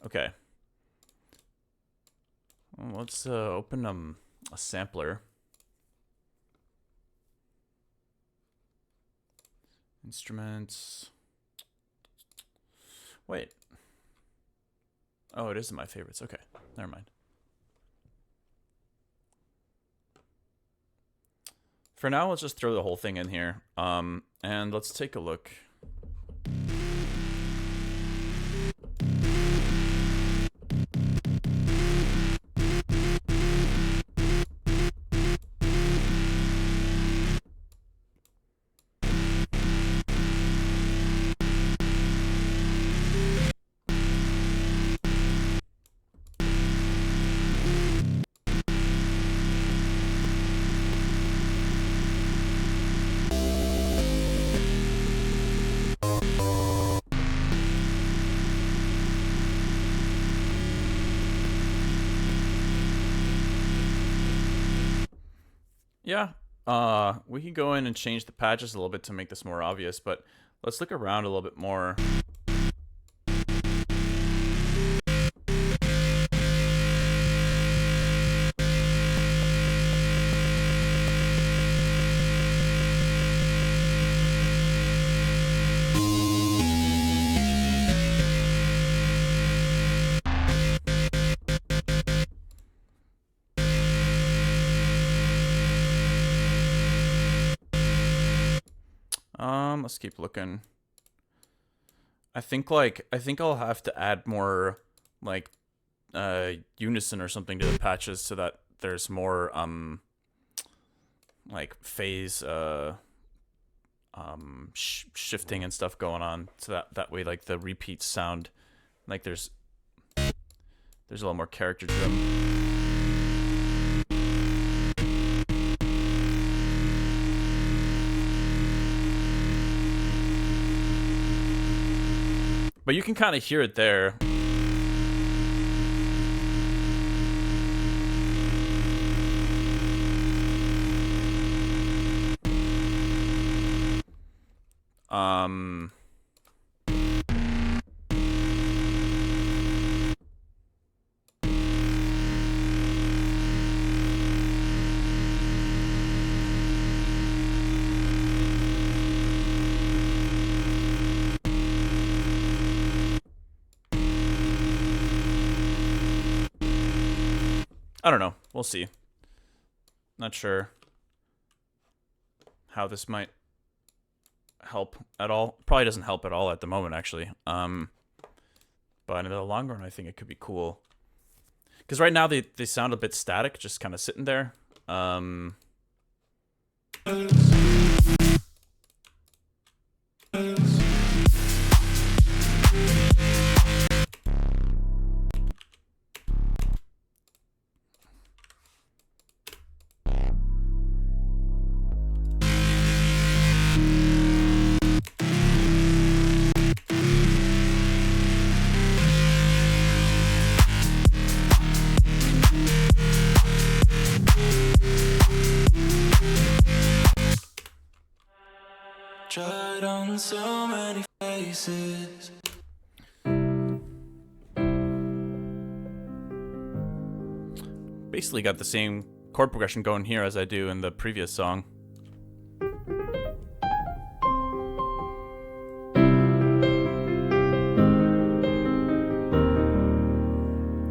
Okay. Well, let's open a sampler. Instruments. Wait. Oh, it is in my favorites. Okay, never mind. For now, let's just throw the whole thing in here. And let's take a look. Yeah. We can go in and change the patches a little bit to make this more obvious, but let's look around a little bit more. Let's keep looking. I think I'll have to add more like unison or something to the patches so that there's more like phase shifting and stuff going on, so that way like the repeats sound like there's a little more character to them. But you can kind of hear it there. I don't know. We'll see. Not sure how this might help at all. Probably doesn't help at all at the moment, actually. But in the long run, I think it could be cool. Because right now they sound a bit static, just kind of sitting there. Tried on so many faces. Basically got the same chord progression going here as I do in the previous song.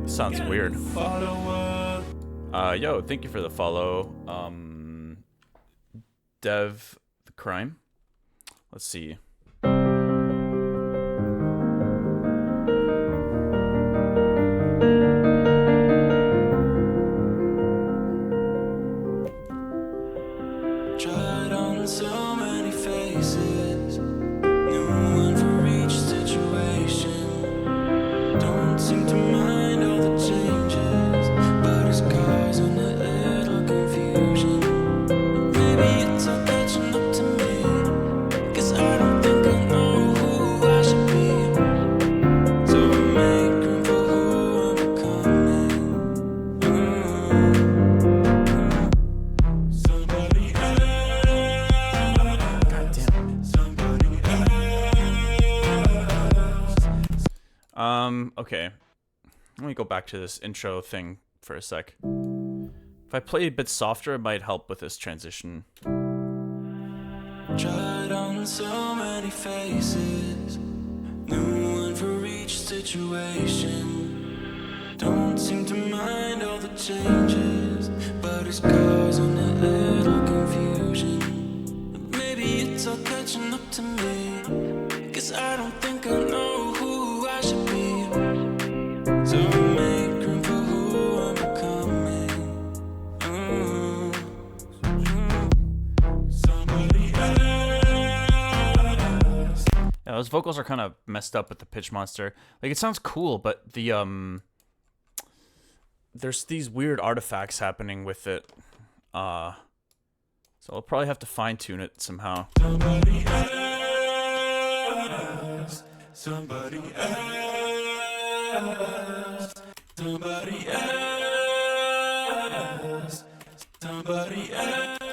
Sounds weird. Yo, thank you for the follow. Dev the Crime. Let's see. Tried on so many faces. New one for each situation. Don't seem to mind all the changes, but it's causing a little confusion. Maybe it's all catching up to me. I don't think I know who I should be, so I make room for who I'm becoming. Somebody else. God damn. Somebody else. Okay. Let me go back to this intro thing for a sec. If I play a bit softer, it might help with this transition. Tried on so many faces, new one for each situation. Don't seem to mind all the changes, but it's causing a little confusion. Maybe it's all catching up to me, 'cause I don't think I know who I should be, so I make room for who I'm becoming. Somebody else. Yeah, those vocals are kind of messed up with the pitch monster. Like, it sounds cool, but the there's these weird artifacts happening with it. So I'll probably have to fine tune it somehow. Somebody else. Somebody else. Somebody else. Somebody else.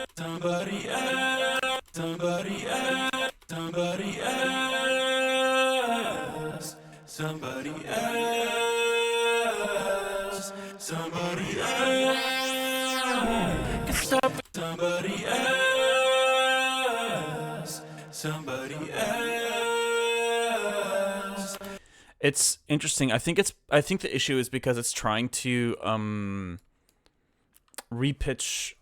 Somebody else can stop it. Somebody else. Somebody else. It's interesting. I think the issue is because it's trying to repitch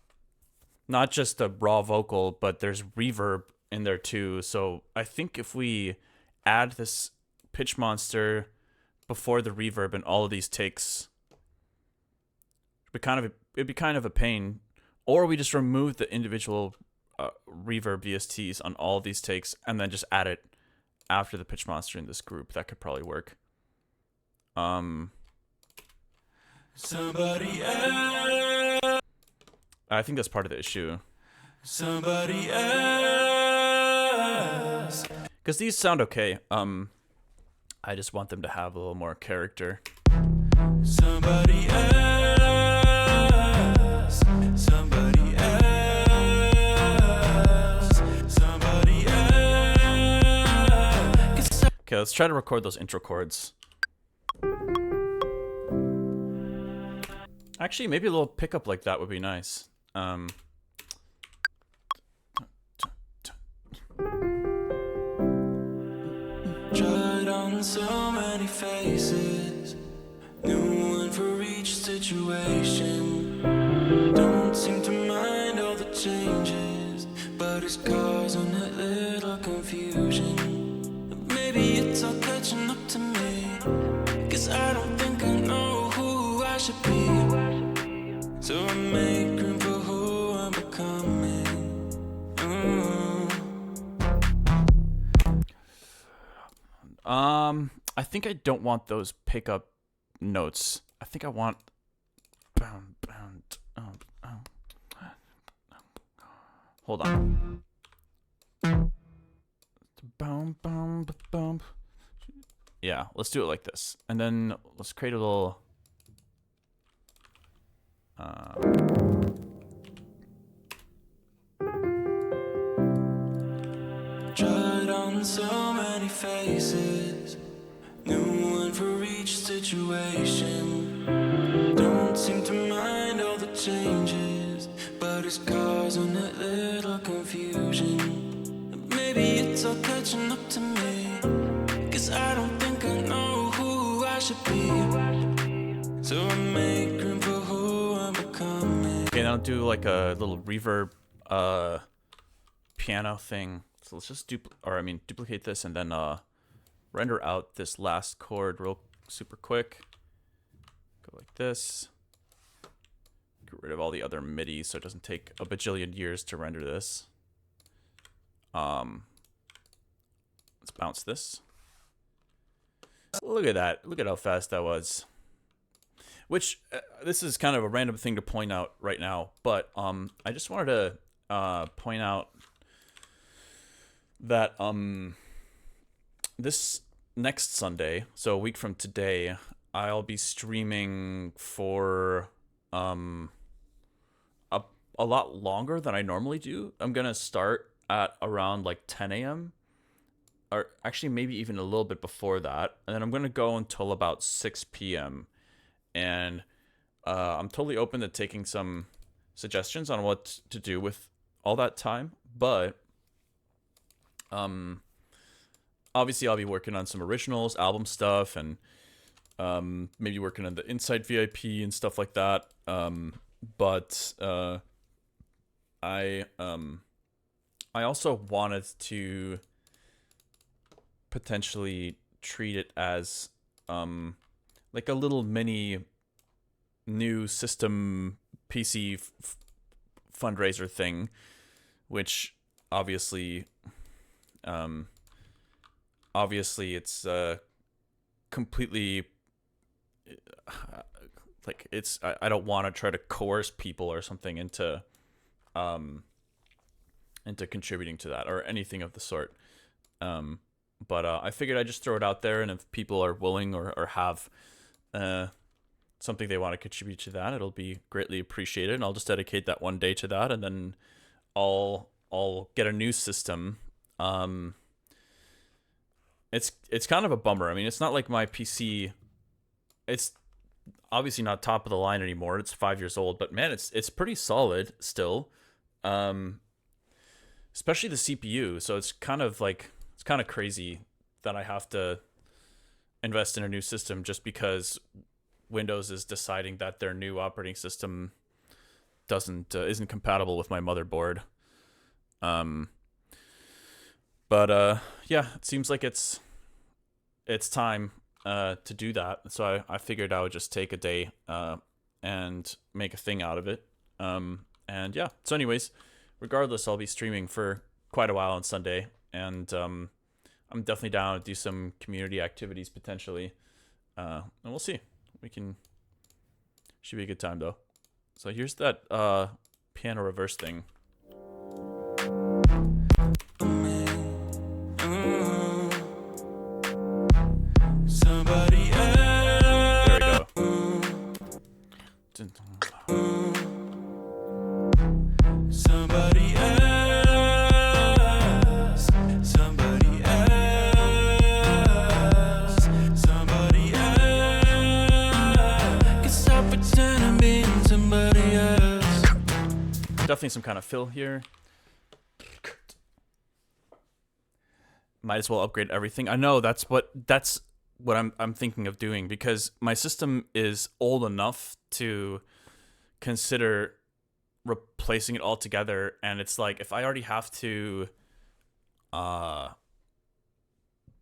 not just the raw vocal, but there's reverb in there too. So I think if we add this pitch monster before the reverb in all of these takes, it'd be kind of a pain. Or we just remove the individual reverb VSTs on all of these takes and then just add it after the pitch monster in this group. That could probably work. Somebody else. I think that's part of the issue. Somebody else. Because these sound okay. I just want them to have a little more character. Somebody else. Somebody else. Somebody else. Okay, let's try to record those intro chords. Actually, maybe a little pickup like that would be nice. Tried on so many faces, new one for each situation. Don't seem to mind all the changes, but it's causing a little confusion. Maybe it's all catching up to me, 'cause I don't think I know who I should be. So I make room for who I'm becoming. I think I don't want those pickup notes. I think I want. Hold on. Yeah, let's do it like this, and then let's create a little. Tried on so many faces, new one for each situation. Don't seem to mind all the changes, but it's causing a little confusion. Maybe it's all catching up to me, 'cause I don't think I know who I should be. So I make room for who I'm becoming. Okay, now do like a little reverb piano thing. So let's just duplicate this and then render out this last chord real super quick. Go like this. Get rid of all the other MIDI so it doesn't take a bajillion years to render this. Let's bounce this. Look at that. Look at how fast that was. Which, this is kind of a random thing to point out right now, but I just wanted to point out that this next Sunday, so a week from today, I'll be streaming for a lot longer than I normally do. I'm gonna start at around like 10 a.m. or actually maybe even a little bit before that, and then I'm gonna go until about 6 p.m. and I'm totally open to taking some suggestions on what to do with all that time, but obviously I'll be working on some originals, album stuff, and maybe working on the Inside VIP and stuff like that. But I also wanted to potentially treat it as like a little mini new system PC fundraiser thing, which obviously it's completely like I don't want to try to coerce people or something into contributing to that or anything of the sort. But I figured I'd just throw it out there, and if people are willing or have something they want to contribute to that, it'll be greatly appreciated, and I'll just dedicate that one day to that, and then I'll get a new system. It's kind of a bummer. I mean, it's not like my PC. obviously not top of the line anymore. It's 5 years old, but man, it's pretty solid still. Especially the CPU. So it's kind of crazy that I have to invest in a new system just because Windows is deciding that their new operating system isn't compatible with my motherboard. But yeah, it seems like it's time to do that. So I figured I would just take a day and make a thing out of it. And yeah. So anyways, regardless, I'll be streaming for quite a while on Sunday, and I'm definitely down to do some community activities potentially. And we'll see. Should be a good time though. So here's that piano reverse thing. Somebody There we go. Somebody else. Somebody else. Somebody else. Can stop pretending being somebody else. Definitely some kind of fill here. Might as well upgrade everything. I know that's what I'm thinking of doing, because my system is old enough to consider replacing it altogether, and it's like if I already have to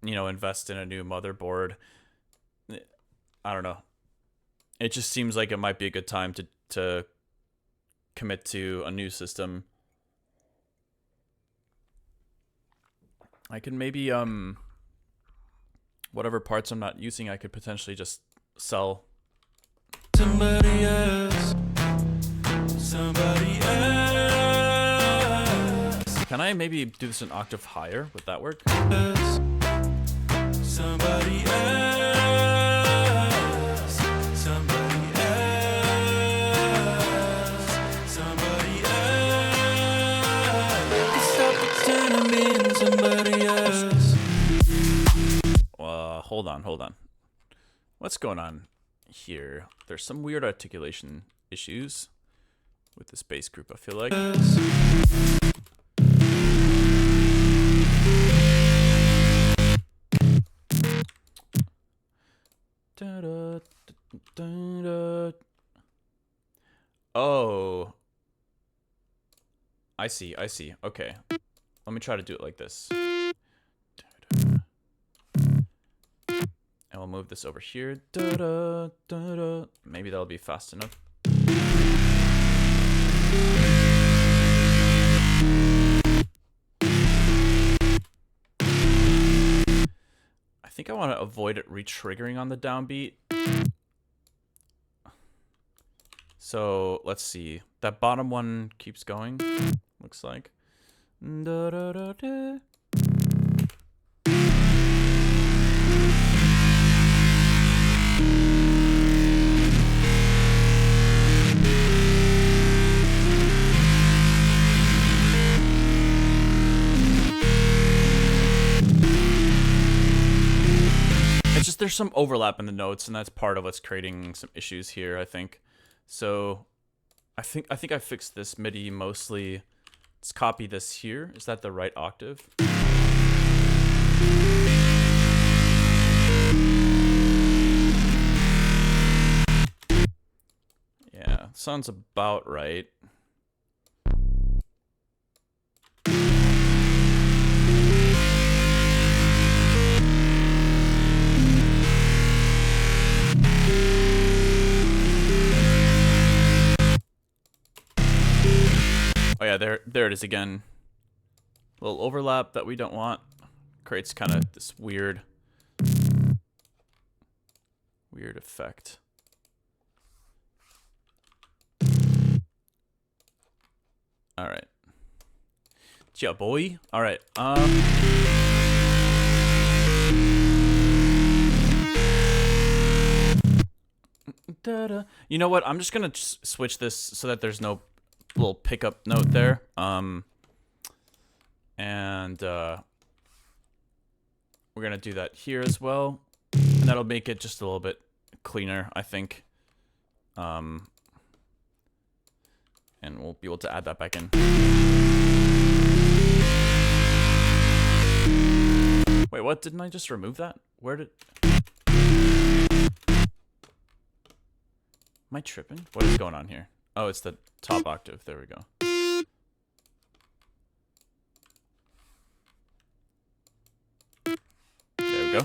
invest in a new motherboard, I don't know. It just seems like it might be a good time to commit to a new system. I can maybe whatever parts I'm not using, I could potentially just sell. Somebody else. Somebody else. Can I maybe do this an octave higher? Would that work? Somebody else. Somebody else. Somebody else. Stop pretending being somebody else. Hold on. What's going on here? There's some weird articulation issues with this bass group, I feel like. Oh. I see. Okay. Let me try to do it like this. And we'll move this over here. Maybe that'll be fast enough. I think I want to avoid it re-triggering on the downbeat. So let's see. That bottom one keeps going, looks like. There's some overlap in the notes, and that's part of what's creating some issues here, I think. So I think I fixed this MIDI mostly. Let's copy this here. Is that the right octave? Yeah, sounds about right. Oh yeah, there it is again. A little overlap that we don't want. Creates kind of this weird effect. All right. Yeah, boy. All right. You know what? I'm just gonna switch this so that there's no little pickup note there. And we're gonna do that here as well, and that'll make it just a little bit cleaner, I think. And we'll be able to add that back in. Wait, what? Didn't I just remove that? Where did... Am I tripping? What is going on here? Oh, it's the top octave. There we go. There we go.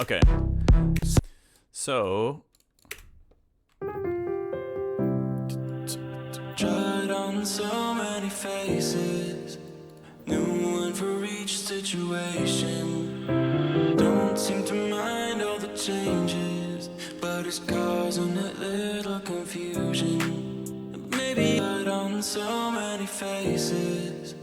Okay. So... Tried on so many faces, new one for each situation. Don't seem to mind all the changes, but it's causing a little confusion. Maybe tried on so many faces,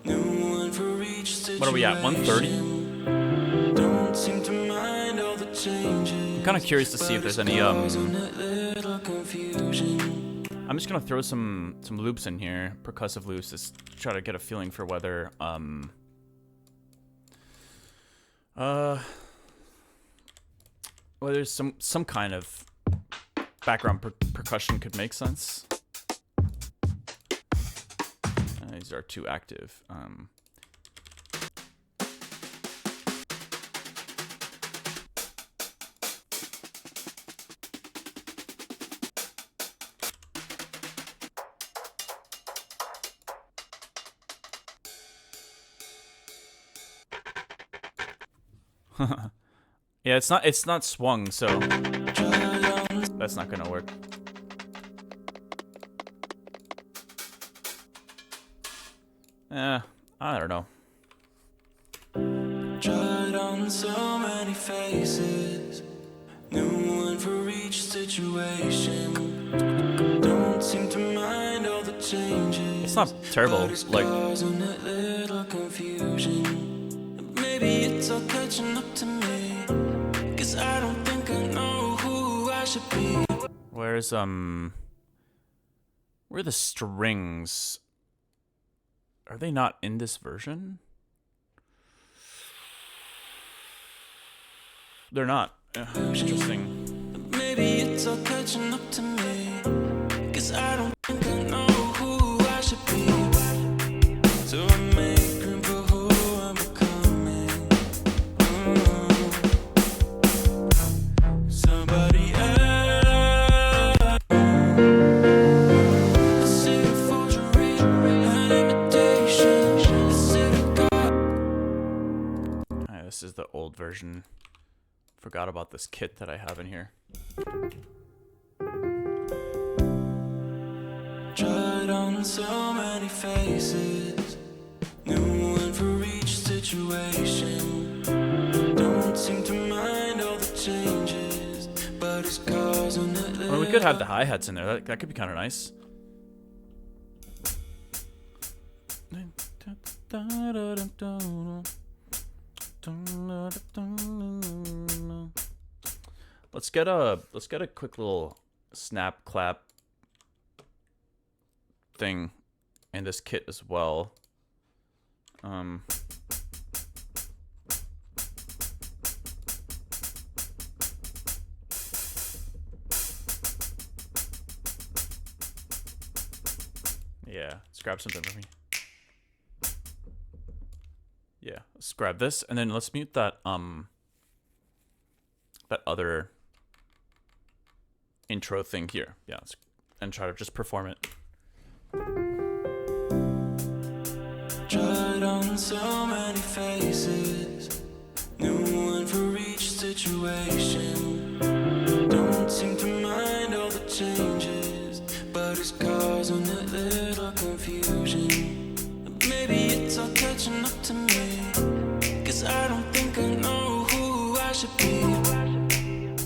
new one for each situation. What are we at? 130? Don't seem to mind all the changes. I'm kind of curious to see if there's any confusion. I'm just gonna throw some loops in here, percussive loops, to try to get a feeling for whether whether some kind of background percussion could make sense. These are too active. Yeah, it's not swung, so that's not gonna work. I don't know. Tried on so many faces, new one for each situation. Don't seem to mind all the changes. It's not terrible, like. Causing a little confusion. Maybe it's all catching up to me, 'cause I don't think I know who I should be. Where's where are the strings? Are they not in this version? They're not. Interesting. Maybe it's all catching up to me, 'cause I don't think I know who I should be. So I make room for who I'm becoming. Somebody else. Is it a forgery, an imitation? Is it a god? Alright, this is the old version. Forgot about this kit that I have in here. Tried on so many faces, new one for each situation. Don't seem to mind all the changes, but it's causing a little. Well, we could have the hi-hats in there. That could be kind of nice. Let's get a quick little snap clap thing in this kit as well. Yeah, let's grab something for me. Yeah, let's grab this, and then let's mute that that other intro thing here. Yeah, and try to just perform it. Tried on so many faces, new one for each situation. Don't seem to mind all the changes, but it's causing a little confusion. Maybe it's all catching up to me, 'cause I don't think I know who I should be.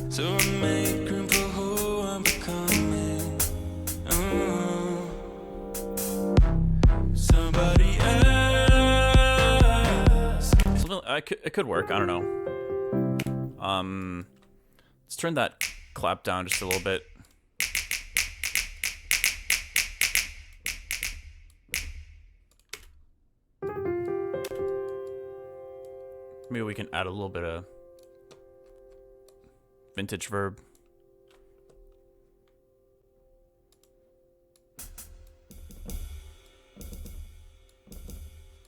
So I make room for who I'm becoming. Somebody else. It could work. I don't know. Let's turn that clap down just a little bit. Maybe we can add a little bit of vintage verb.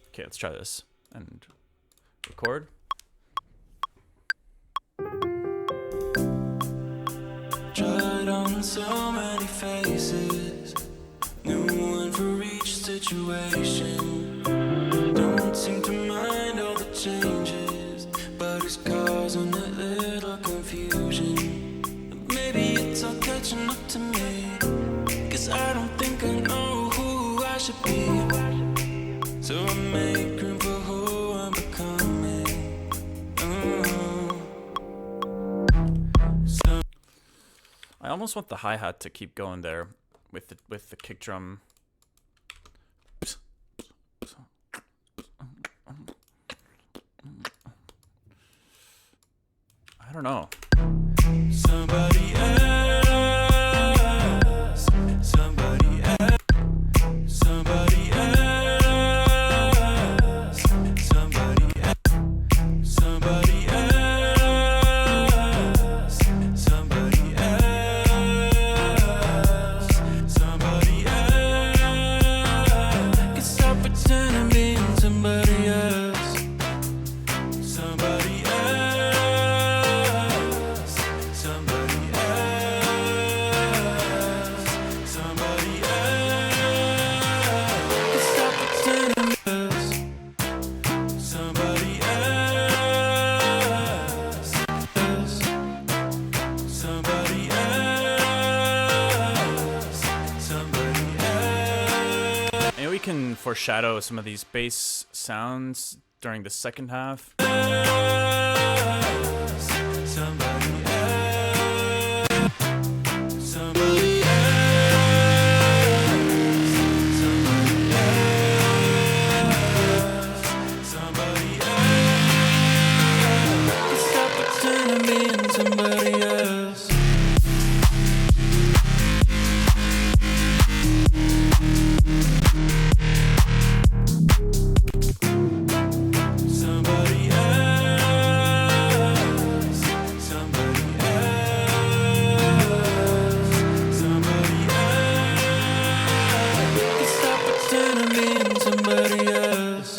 Okay, let's try this and record. Tried on so many faces, new one for each situation. Don't seem to mind all the changes, but it's causing a little confusion. Maybe it's all catching up to me, 'cause I don't think I know who I should be. So I make room for who I'm becoming. So I almost want the hi-hat to keep going there with the kick drum. I don't know. somebody else, somebody else, somebody else, somebody else, somebody else, somebody else, somebody else. Can stop pretending being somebody else, somebody else, somebody else, somebody else. Can stop pretending else, somebody else, somebody else, somebody else. Maybe we can foreshadow some of these bass sounds during the second half. Somebody else, somebody else, somebody else, somebody else. Stop pretending being somebody else. Somebody else, somebody else, somebody else. Stop pretending being somebody else.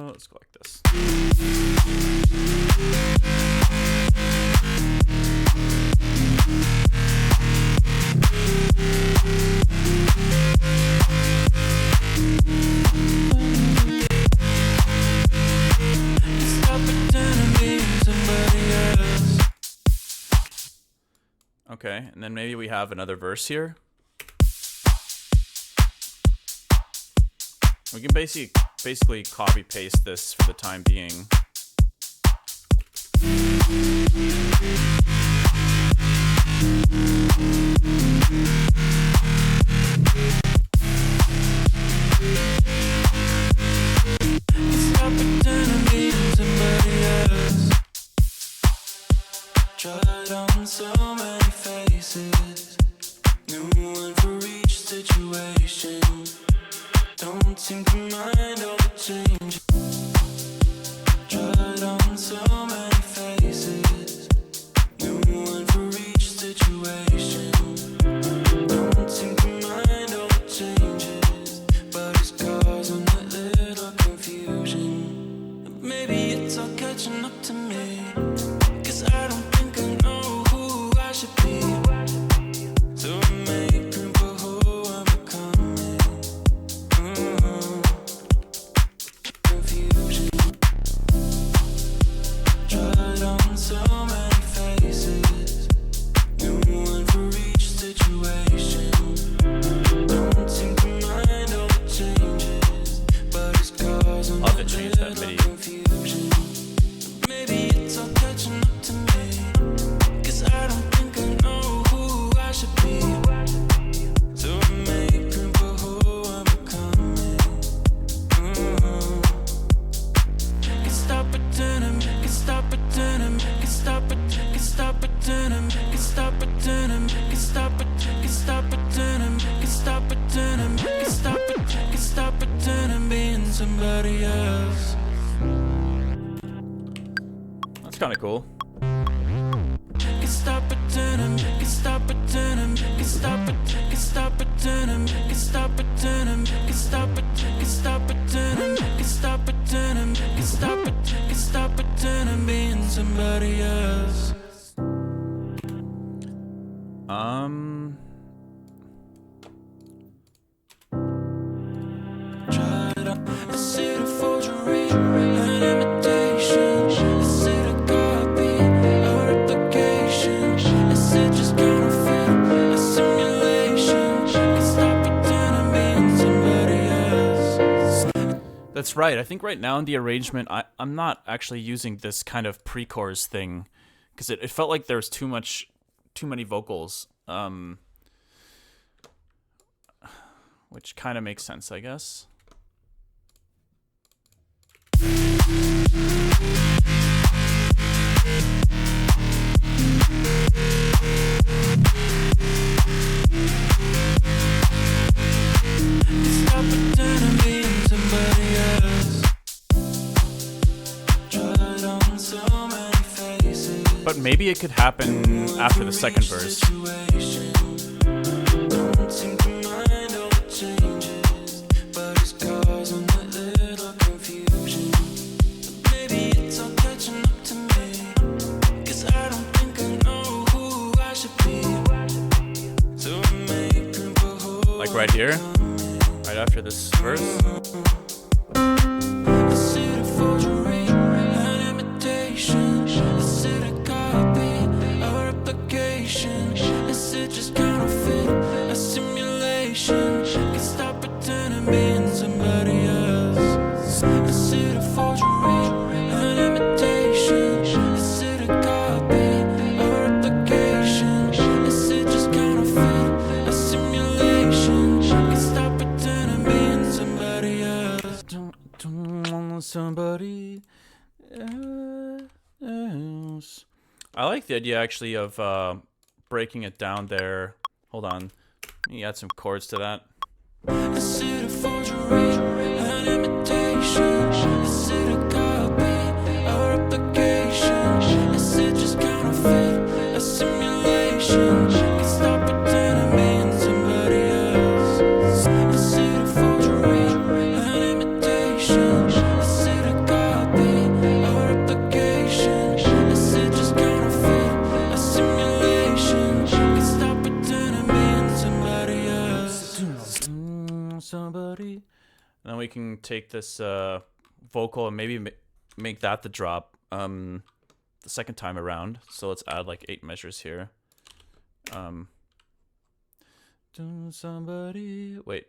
Let's go like this. Stop pretending being somebody else. Okay, and then maybe we have another verse here. We can basically copy paste this for the time being. Stop pretending being somebody else. Tried on so many faces, new one for each situation. Don't seem to mind all the changes. Tried on so many faces, new one for each situation. Don't seem to mind all the changes, but it's causing a little confusion. Maybe it's all catching up to me, 'cause I don't think I know who I should be. So I make room for who I'm becoming. somebody else. That's kind of cool. Can stop pretending, can stop pretending, can stop it, can stop pretending, can stop pretending, can stop it, can stop pretending, can stop pretending, can stop it, can stop pretending, being somebody else. Tried on, is it a forgery, an imitation? Is it a copy, a replication? Is it just counterfeit, a simulation? Can stop pretending, being somebody else. That's right. I think right now in the arrangement, I'm not actually using this kind of pre-chorus thing because it felt like there was too many vocals. Which kind of makes sense, I guess. Stop pretending, being somebody else. Tried on so many faces. But maybe it could happen after the second verse. Don't seem to mind all the changes, but it's causing a little confusion. Maybe it's all catching up to me, 'cause I don't think I know who I should be. So I make room for who Like right here, right after this verse. Is it a forgery, an imitation? Is it a copy, a replication? Is it just counterfeit, a simulation? Can stop pretending, being somebody else. Is it a forgery, an imitation? Is it a copy, a replication? Is it just counterfeit, a simulation? Can stop pretending, being somebody else. Somebody else. I like the idea actually of breaking it down there. Hold on. Let me add some chords to that. Is it a forgery, an imitation? Is it a copy, a replication? Is it just counterfeit, a simulation? Can stop pretending, being somebody else. Is it a forgery, an imitation? Is it a copy, a replication? Is it just counterfeit, a simulation? Can stop pretending, being somebody else. Somebody. And then we can take this vocal and maybe make that the drop the second time around. So let's add like 8 measures here. Somebody. Wait.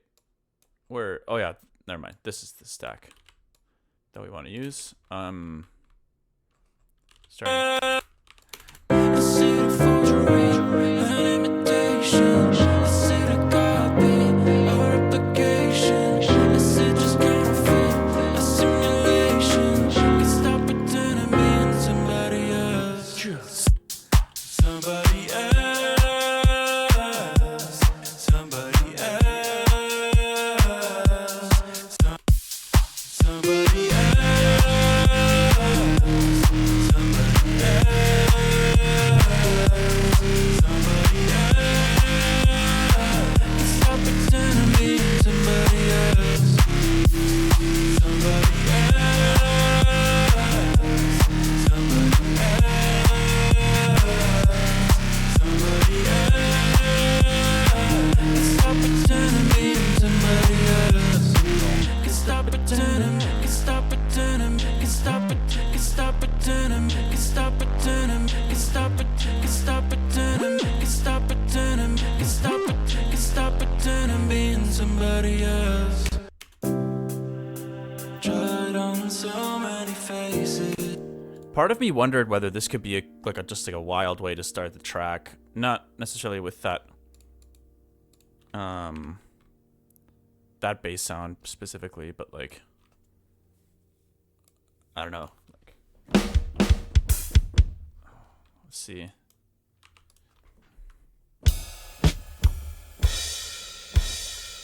Where? Oh yeah. Never mind. This is the stack that we want to use. Starting. Is it a forgery, an imitation? Is it a copy, a replication? Is it just counterfeit, a simulation? Can stop pretending, being somebody else. Somebody else. Somebody else. Somebody else. Somebody else. Stop pretending, being somebody else. Somebody else. Somebody else. Somebody else. Stop pretending, being somebody else. Can stop pretending, can stop pretending, can stop it, can stop pretending, can stop pretending, can stop it, can stop pretending, can stop pretending, can stop it, can stop pretending, being somebody else. Tried on so many faces. Part of me wondered whether this could be just like a wild way to start the track, not necessarily with that that bass sound specifically, but like I don't know. Let's see.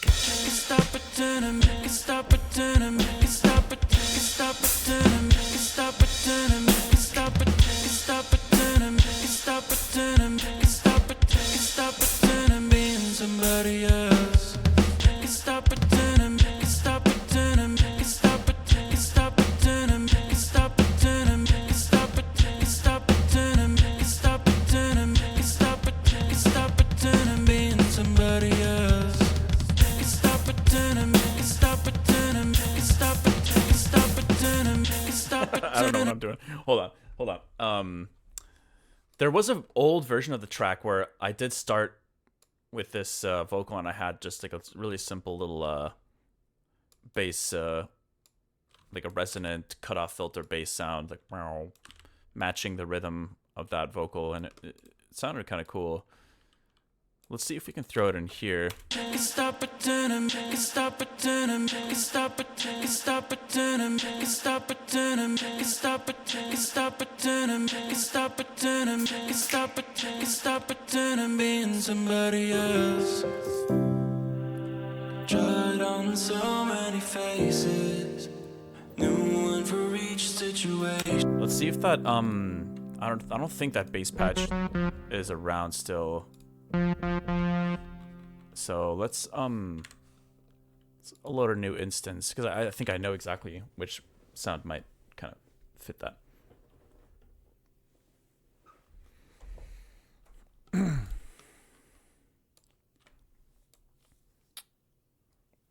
Can stop pretending, can stop pretending, can stop doing. Hold on. There was an old version of the track where I did start with this vocal, and I had just like a really simple little bass, like a resonant cutoff filter bass sound, like matching the rhythm of that vocal, and it sounded kind of cool. Let's see if we can throw it in here. Somebody else. Tried on so many faces, new one for each situation. Let's see if that I don't think that bass patch is around still. So let's load a new instance, because I think I know exactly which sound might kind of fit that.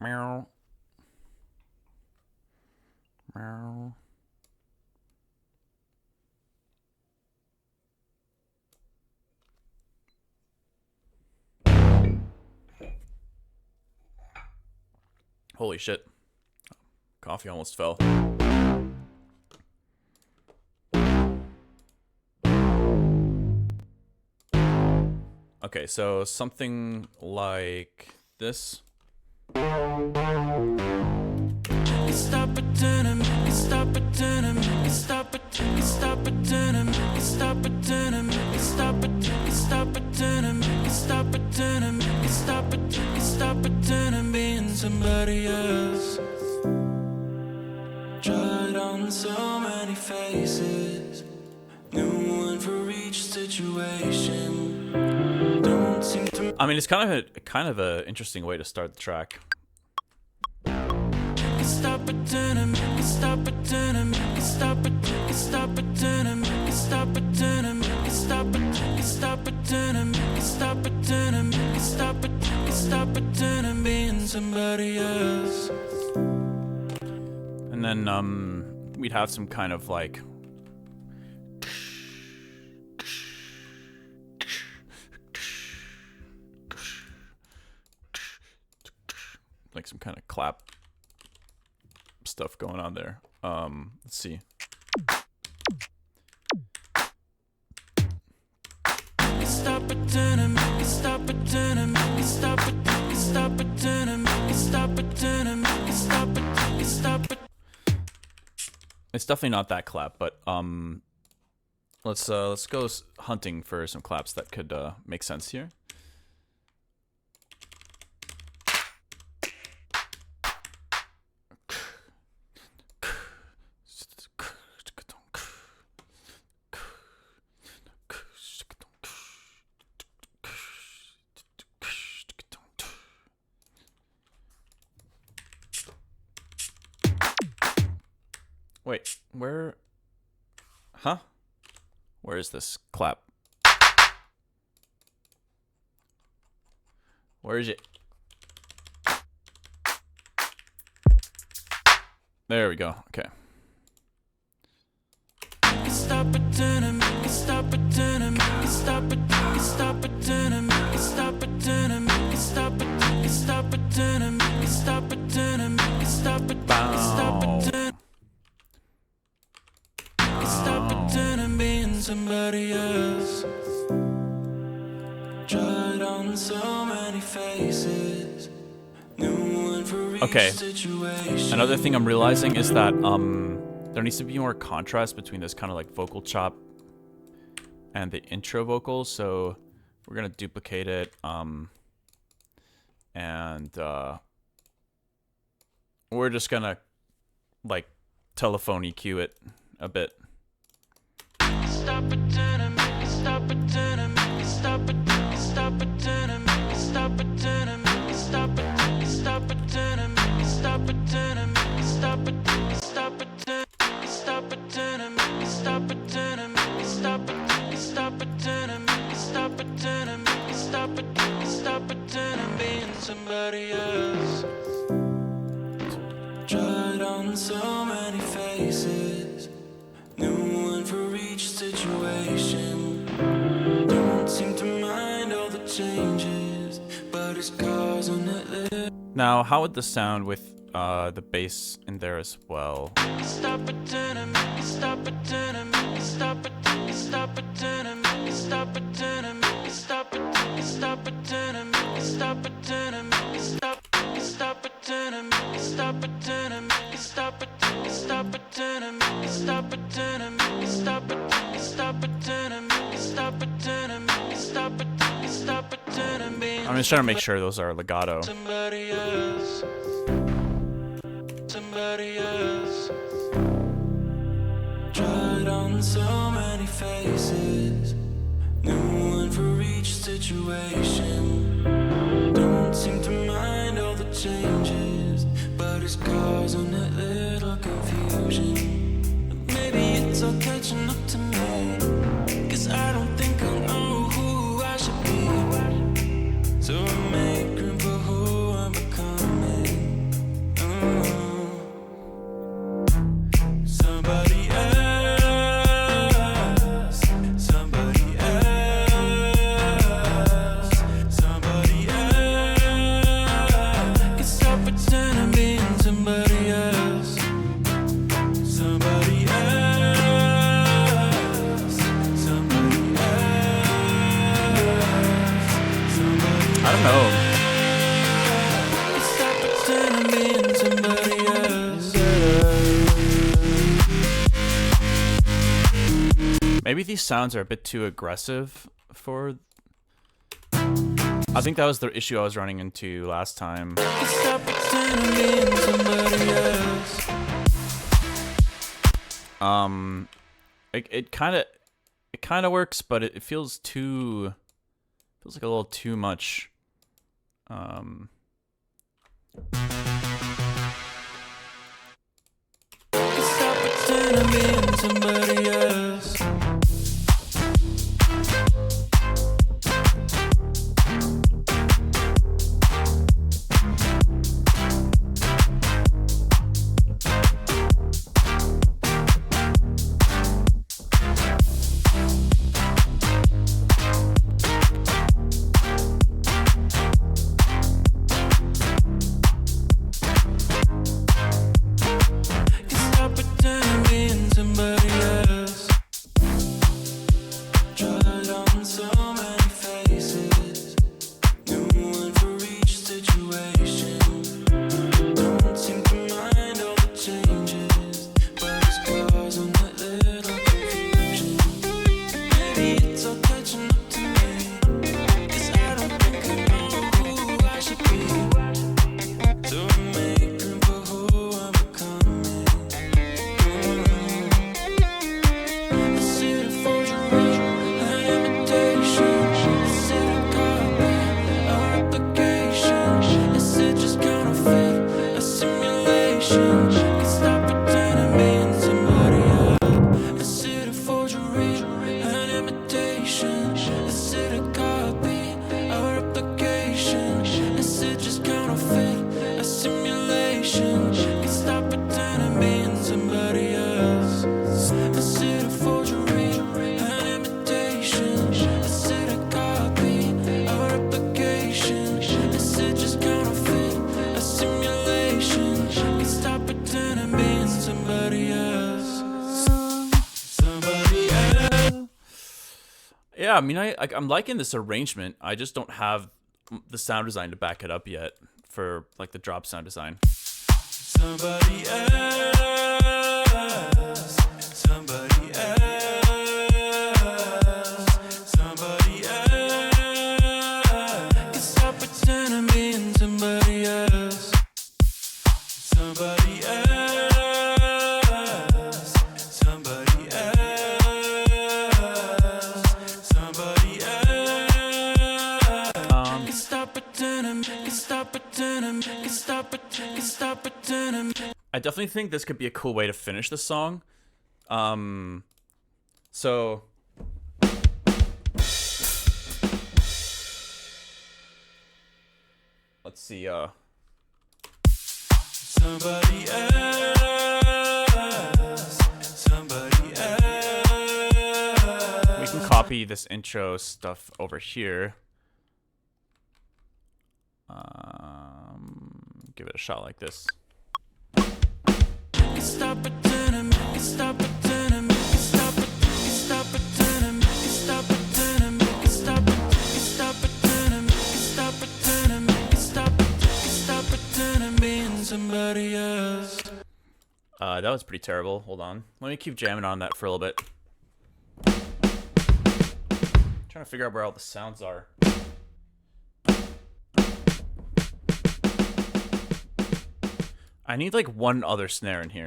Meow. Meow. Holy shit. Coffee almost fell. Okay, so something like this. Somebody else. Tried on so many faces, new one for each situation. Don't seem to. I mean, it's kind of a interesting way to start the track. Stop pretending, stop pretending, stop pretending, stop pretending, stop pretending, stop pretending, stop pretending, stop pretending, stop pretending, stop pretending, being somebody else. And then we'd have some kind of like some kind of clap stuff going on there. Let's see. Stop pretending, stop pretending, stop pretending, stop pretending, stop pretending, stop pretending, stop pretending. It's definitely not that clap, but let's go hunting for some claps that could make sense here. Wait, where? Huh? Where is this clap? Where is it? There we go. Okay. Stop pretending, stop pretending, stop pretending, stop pretending, stop pretending, stop pretending, stop pretending, stop pretending, stop pretending, stop pretending. Stop pretending, being somebody else. Tried on so many faces, new one for each situation. Another thing I'm realizing is that there needs to be more contrast between this kind of like vocal chop and the intro vocals. So we're gonna duplicate it and we're just gonna like telephone EQ it a bit. Stop pretending, stop pretending, stop pretending, stop pretending, stop pretending, stop pretending, stop pretending, stop pretending, stop pretending, stop pretending, stop pretending, stop pretending, stop pretending, stop pretending, stop pretending, stop pretending, stop pretending, being somebody else. Tried on so many faces. New one for each situation. Don't seem to mind all the changes, but it's causing it. Now, how would this sound with the bass in there as well? Stop pretending, stop pretending, stop pretending, stop pretending, stop pretending, stop pretending, stop pretending, stop pretending, stop pretending, stop pretending, stop pretending, stop pretending, stop pretending, stop pretending, stop pretending, stop pretending, stop pretending, stop pretending. I'm just trying to make sure those are legato. Somebody else. Somebody else. Tried on so many faces. New one for each situation. Don't seem to mind all the changes, but it's causing a little confusion. Maybe it's all catching up to me, 'cause I don't think I know who I should be. So I make room for who I'm becoming. Somebody else, somebody else, somebody else. Can stop pretending being somebody else. Somebody else, somebody else, somebody else. I don't know. Can stop pretending being somebody else. Maybe these sounds are a bit too aggressive for... I think that was the issue I was running into last time. Can stop pretending being somebody else. It kind of works, but it feels like a little too much. Can stop pretending being somebody else. Can stop pretending being somebody else. Tried on so many faces. New one for each situation. Don't seem to mind all the changes, but it's causing a little confusion. Maybe it's all catching up to me, 'cause I don't think I know who I should be. So I make room for who I'm becoming. I see the forgery, an imitation. Is it a copy, a replication? Is it just counterfeit, a simulation? Can stop pretending being somebody else. Is it a forgery, an imitation? Is it a copy, a replication? Is it just counterfeit, a simulation? Can stop pretending being somebody else. Is it a forgery, an imitation? Is it a copy, a replication? Is it just counterfeit, a simulation? Can stop pretending being somebody else. Somebody else. Yeah, I mean, I'm liking this arrangement. I just don't have the sound design to back it up yet for like the drop sound design. Somebody else, somebody else, somebody else. Can stop pretending being somebody else. Somebody else, somebody else, somebody else. Can stop pretending, can stop pretending, can stop pretending, can stop pretending. I definitely think this could be a cool way to finish the song. So let's see. Somebody else, somebody else. copy this intro stuff over here. Give it a shot like this. Stop pretending, make it stop pretending, make it stop pretending, make it stop pretending, make it stop pretending, make it stop pretending, make it stop pretending, being somebody else. That was pretty terrible. Hold on. Let me keep jamming on that for a little bit. Trying to figure out where all the sounds are. I need like one other snare in here.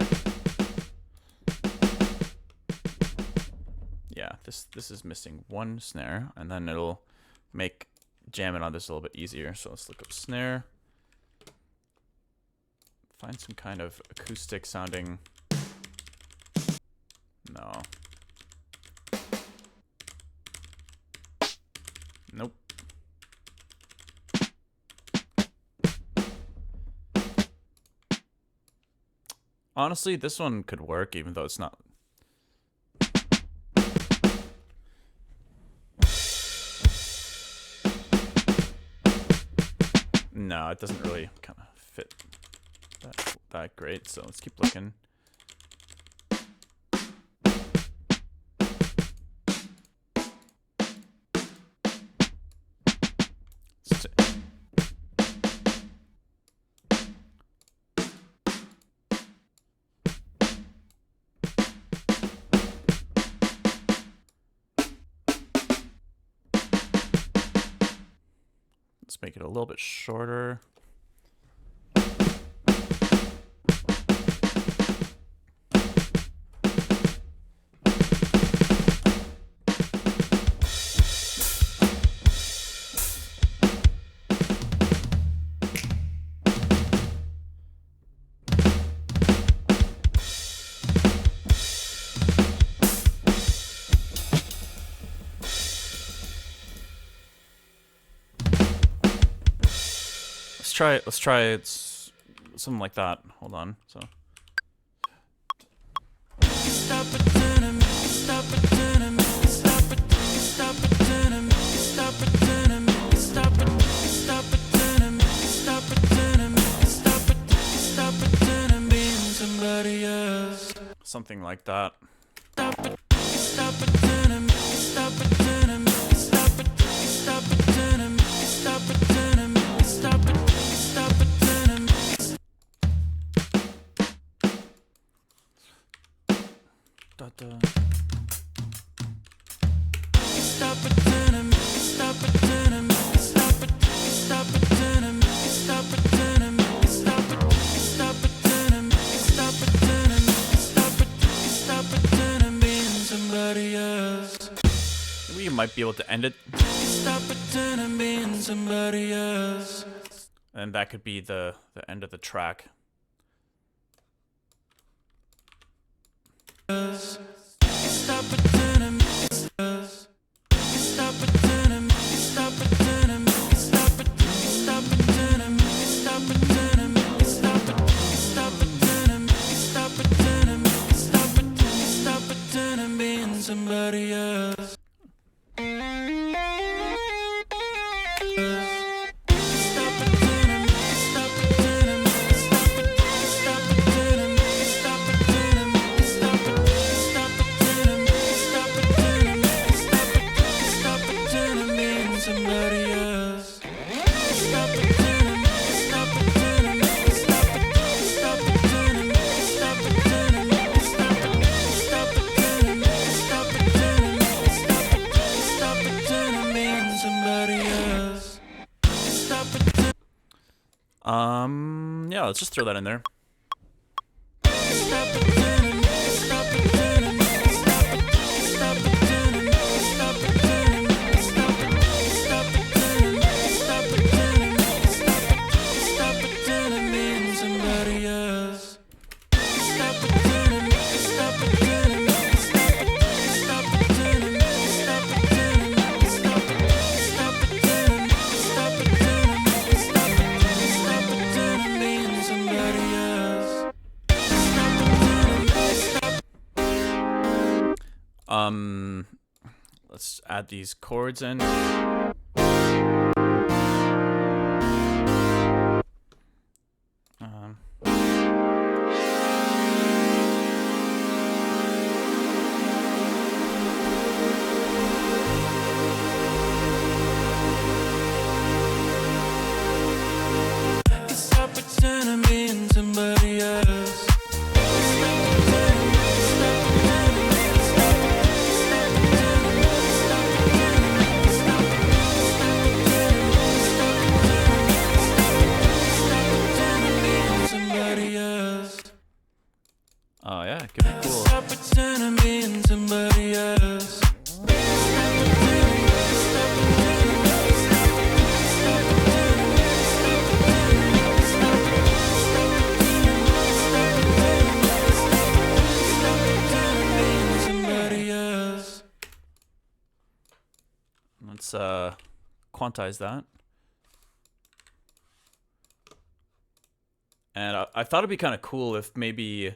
Yeah, this is missing one snare, and then it'll make jamming on this a little bit easier. So let's look up snare. Find some kind of acoustic sounding. No. Nope. Honestly, this one could work, even though it's not. No, it doesn't really kind of fit that great, so let's keep looking. Let's make it a little bit shorter. Let's try it's something like that. Hold on. So Stop pretending, stop pretending, stop pretending, stop pretending, stop pretending, stop pretending, stop pretending, being somebody else. something like that. Stop pretending, stop pretending, stop pretending, stop pretending, stop pretending. Stop pretending, stop pretending, stop pretending, stop pretending, stop pretending, stop pretending, stop pretending, being somebody else. We might be able to end it. Stop pretending, being somebody else. And that could be the end of the track. Stop pretending, stop pretending, stop pretending, stop pretending, stop pretending, stop pretending, stop pretending, stop pretending, being somebody else. Yeah, let's just throw that in there. let's add these chords in. Stop pretending being somebody else. Somebody else. Oh yeah, it could be cool. Stop pretending being somebody else. Somebody else. Let's quantize that. And I thought it'd be kind of cool if maybe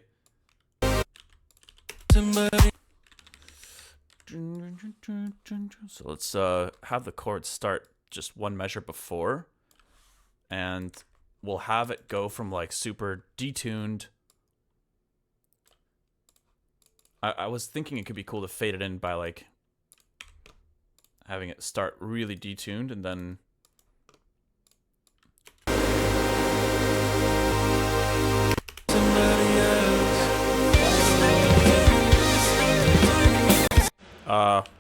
Somebody. so let's have the chords start just one measure before, and we'll have it go from like super detuned. I was thinking it could be cool to fade it in by like having it start really detuned and then Somebody else.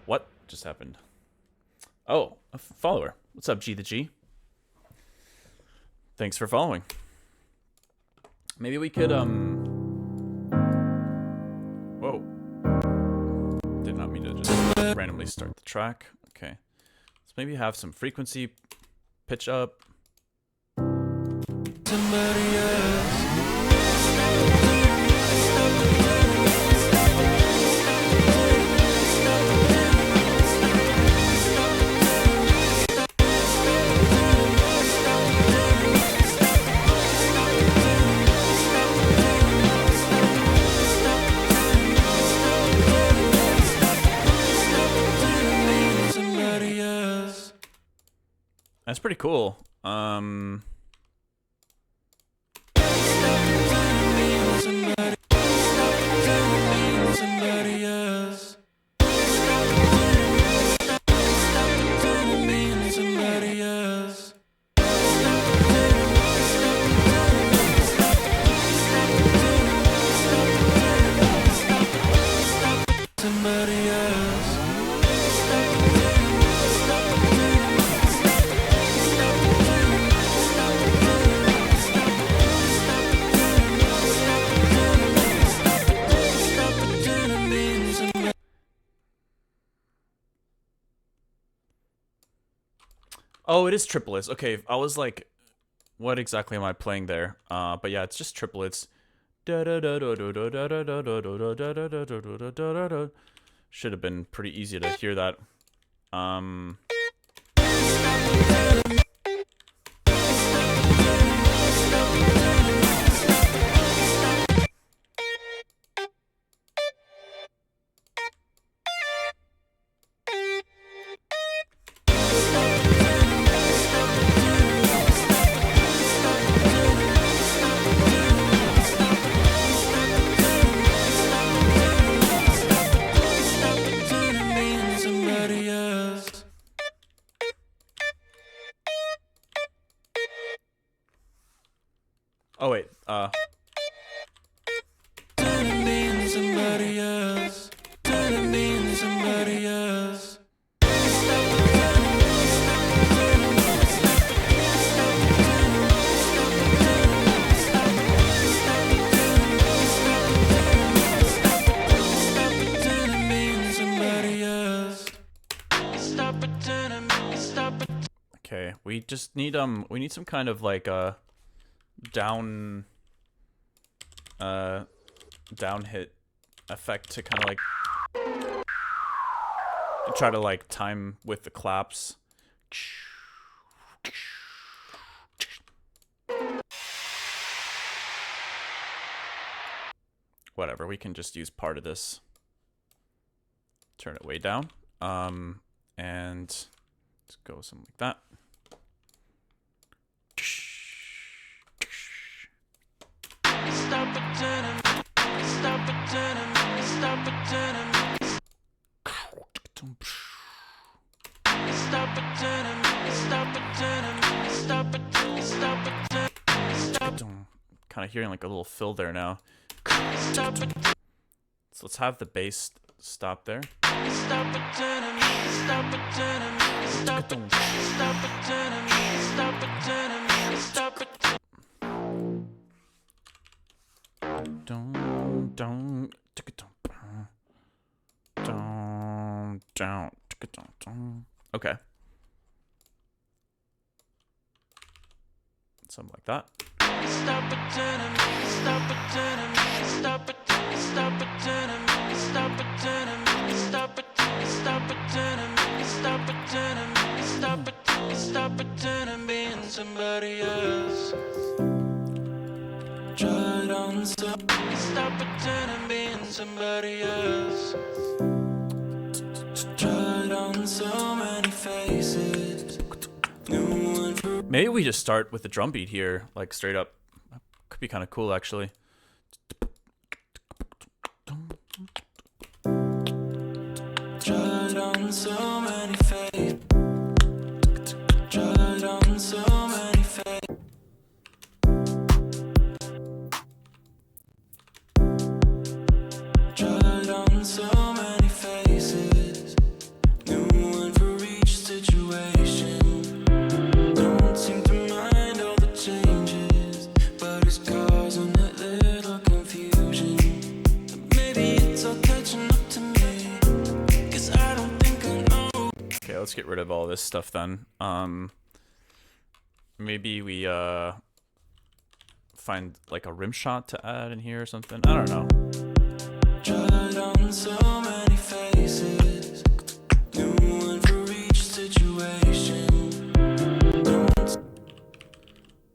what just happened? Oh, a follower. What's up, G the G? Thanks for following. Maybe we could whoa. Did not mean to just randomly start the track. Okay. Let's maybe have some frequency pitch up. Somebody else. Somebody else. That's pretty cool. Somebody. Somebody else. Somebody else. Somebody else. Oh, it is triplets. Okay, I was like, what exactly am I playing there? But yeah, it's just triplets. Should have been pretty easy to hear that. Somebody else. Oh wait, Somebody else. Somebody else. Somebody else. Stop pretending. Stop. okay. We just need we need some kind of like down down hit effect to kind of like try to like time with the claps. Whatever, we can just use part of this. Turn it way down. And let's go something like that. Stop pretending, stop pretending, stop pretending. Stop pretending, stop pretending, stop pretending, stop pretending, stop. Kind of hearing like a little fill there now. Stop it. So let's have the bass stop there. Stop pretending, stop pretending, stop it, stop pretending, stop pretending, stop it. Okay. Something like that. Stop pretending, stop pretending, stop it, stop pretending, stop pretending, stop it, stop pretending, stop pretending, stop it, stop pretending, being somebody else. Tried on some, stop pretending, being somebody else. Tried on so many faces. No one for. Maybe we just start with the drum beat here, like straight up. Could be kind of cool, actually. Tried on so many faces. Tried on so many faces. Tried on so many faces. No one for each situation. Don't seem to mind all the changes, but it's causing a little confusion. Maybe it's all catching up to me, 'cause I don't think I know. Okay, let's get rid of all this stuff then. Maybe we find like a rim shot to add in here or something. I don't know. Tried on so many faces. No one for each situation.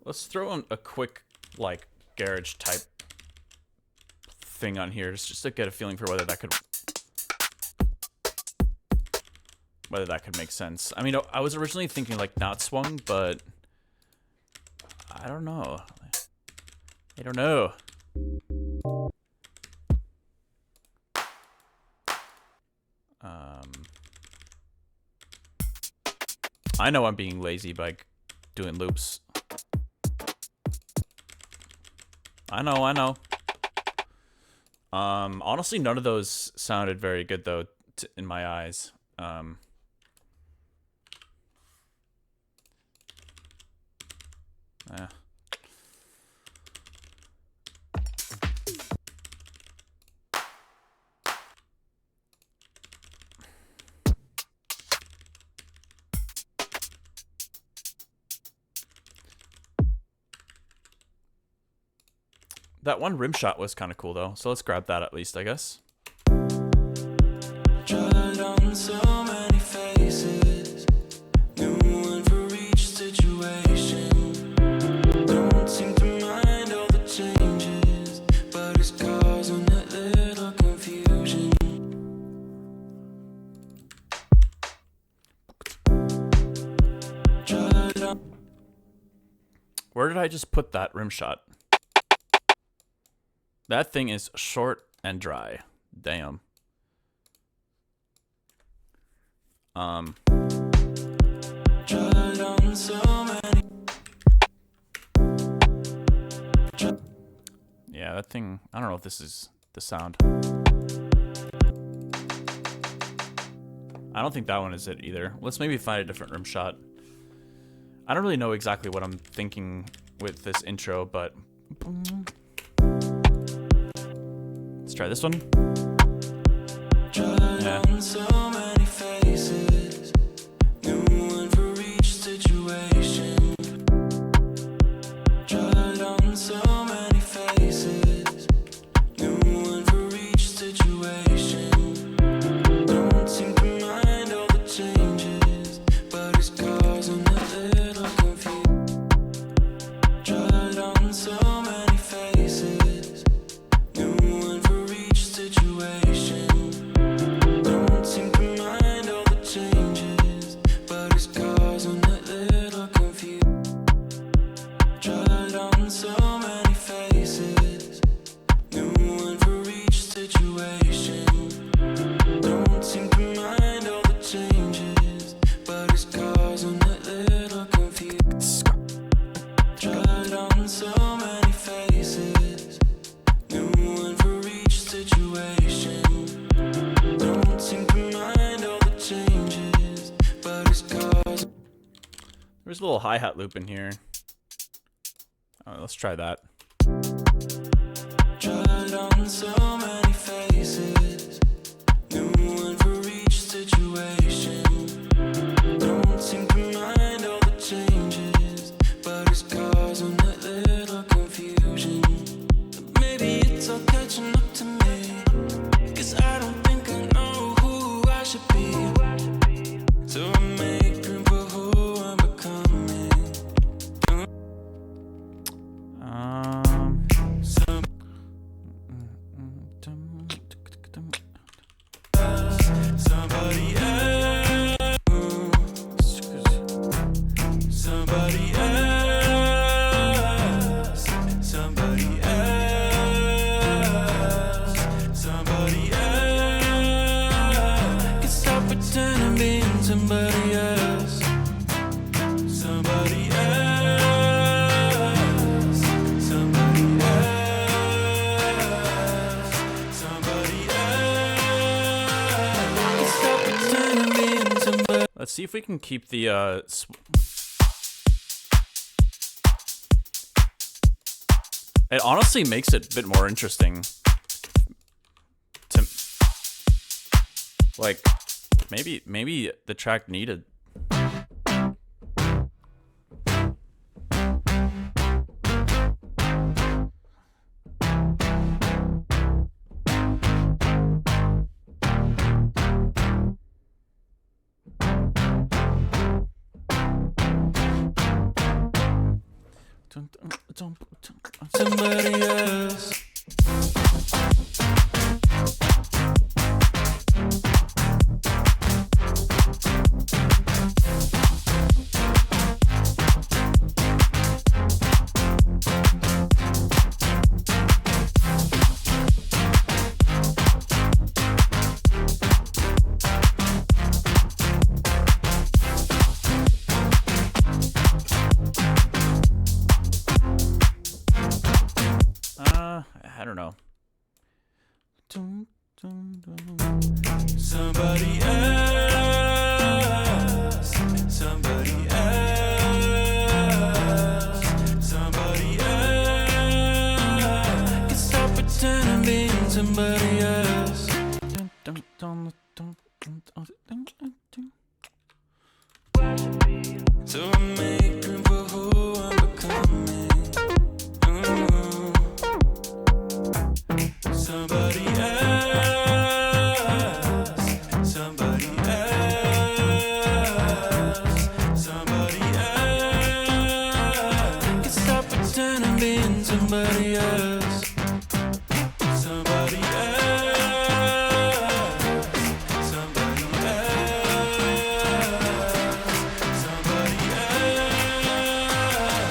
Let's throw in a quick like garage type thing on here just to get a feeling for whether that could make sense. I mean, I was originally thinking like not swung, but I don't know. I don't know. I know I'm being lazy by doing loops. I know. Honestly, none of those sounded very good though, in my eyes. That one rim shot was kind of cool though, so let's grab that at least, I guess. Tried on so many faces. No one for each situation. Don't seem to mind all the changes, but it's causing a little confusion. Tried on. Where did I just put that rim shot? That thing is short and dry. Damn. Tried on so many. Yeah, that thing, I don't know if this is the sound. I don't think that one is it either. Let's maybe find a different rim shot. I don't really know exactly what I'm thinking with this intro, but let's try this one. Yeah. On so many faces. No one for each situation. Tried on so many faces. No one for each situation. Don't seem to mind all the changes, but it's causing a little confusion. Tried on so many faces. No one for each situation. Don't seem to hi-hat loop in here. Let's try that. Tried on so many faces, new one for each situation. Don't seem to mind all the changes, but it's causing a little confusion. Maybe it's all catching up to me, 'cause I don't think I know who I should be. So I make room for who I'm becoming. Somebody else, somebody else, somebody else, somebody else. Can stop pretending being somebody else, somebody else, somebody else, somebody else. Can stop pretending being somebody. Let's see if we can keep the it honestly makes it a bit more interesting to like maybe the track needed. Somebody else. I don't know. Somebody else, somebody else, somebody else. Can stop pretending being somebody else. So I make room for who I'm becoming. Somebody else, somebody else, somebody else. Can stop pretending being somebody else, somebody else, somebody else, somebody else.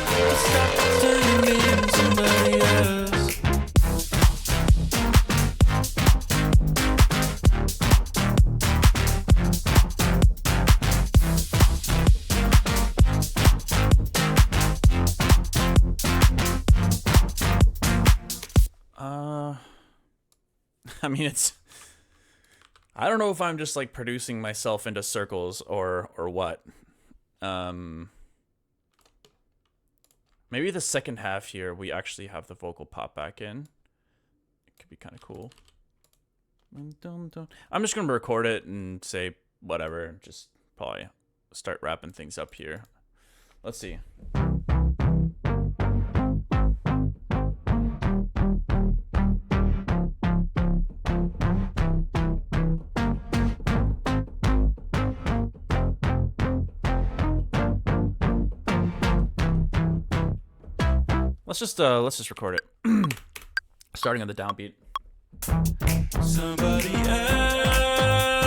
Can stop pretending being somebody else. I mean, I don't know if I'm just like producing myself into circles or what. Maybe the second half here we actually have the vocal pop back in. It could be kind of cool. I'm just gonna record it and say whatever. Just probably start wrapping things up here. Let's see. Let's just record it. Starting on the downbeat. Somebody else,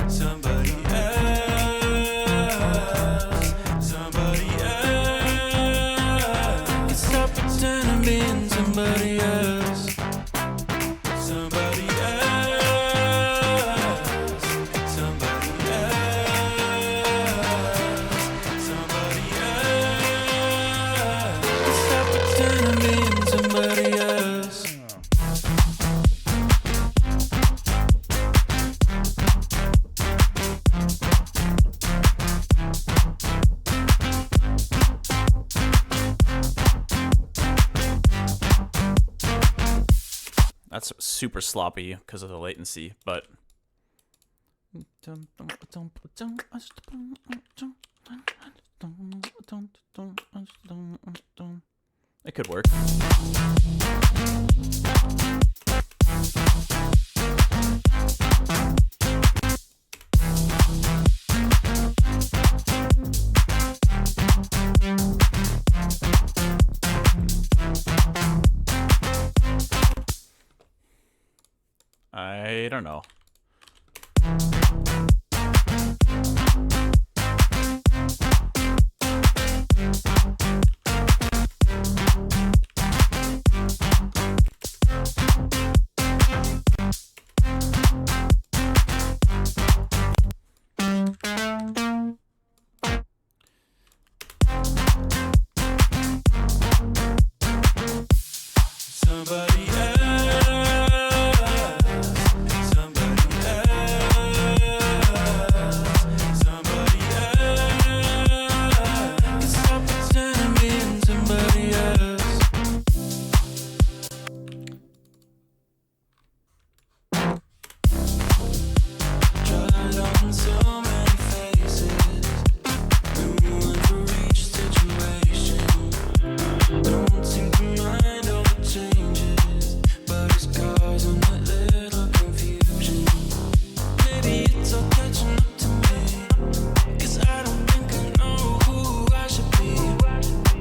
somebody else, somebody else. Can stop pretending being somebody else, somebody else, somebody else, somebody else. Can stop pretending being somebody else. That's super sloppy because of the latency, but it could work. I don't know. Somebody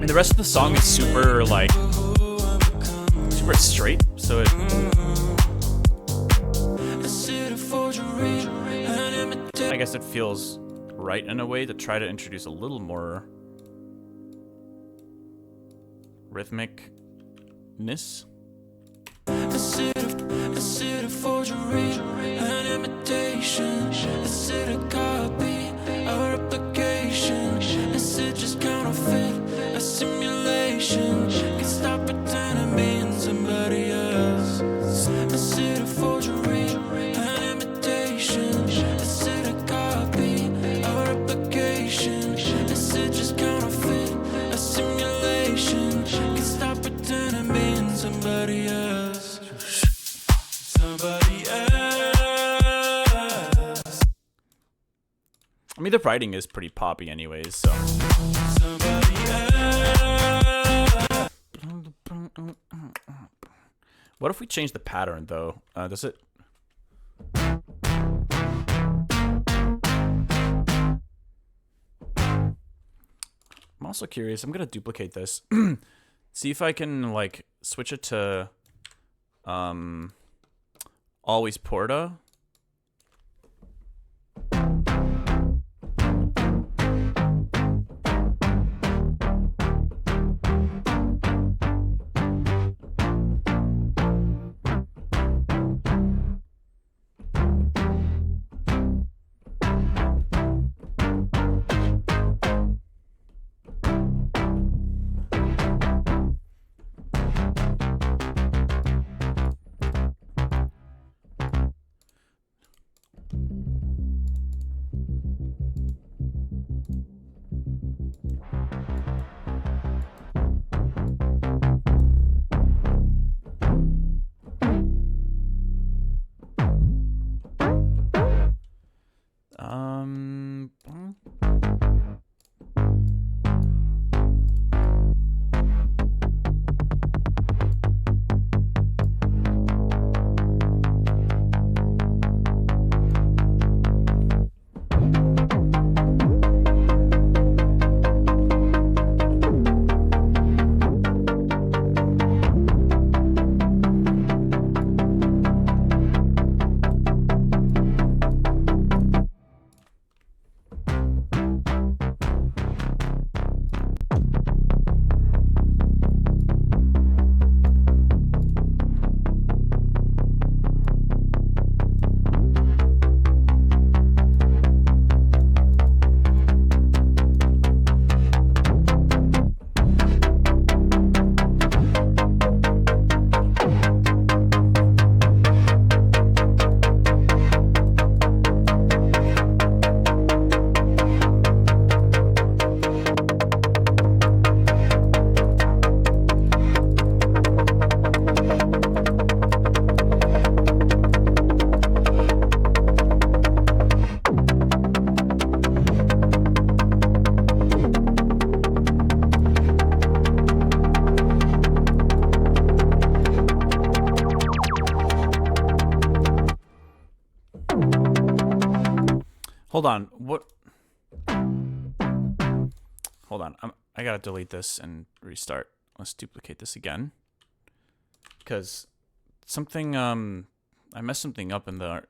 The rest of the song is super like super straight, so it I guess it feels right in a way to try to introduce a little more rhythmicness. A city of forgery, an imitation, a city copy, our replication, a city just counterfeit, a simulation, can stop pretending being somebody else. A city of forgery, an imitation, a city copy, our replication, a city just counterfeit, a simulation, can stop pretending being somebody else. Somebody else. I mean, the writing is pretty poppy anyways, so. Somebody else. What if we change the pattern, though? Does it... I'm also curious. I'm going to duplicate this. See if I can, like, switch it to... Always Porta. Hold on. What? Hold on. I gotta delete this and restart. Let's duplicate this again. Because something, I messed something up in the...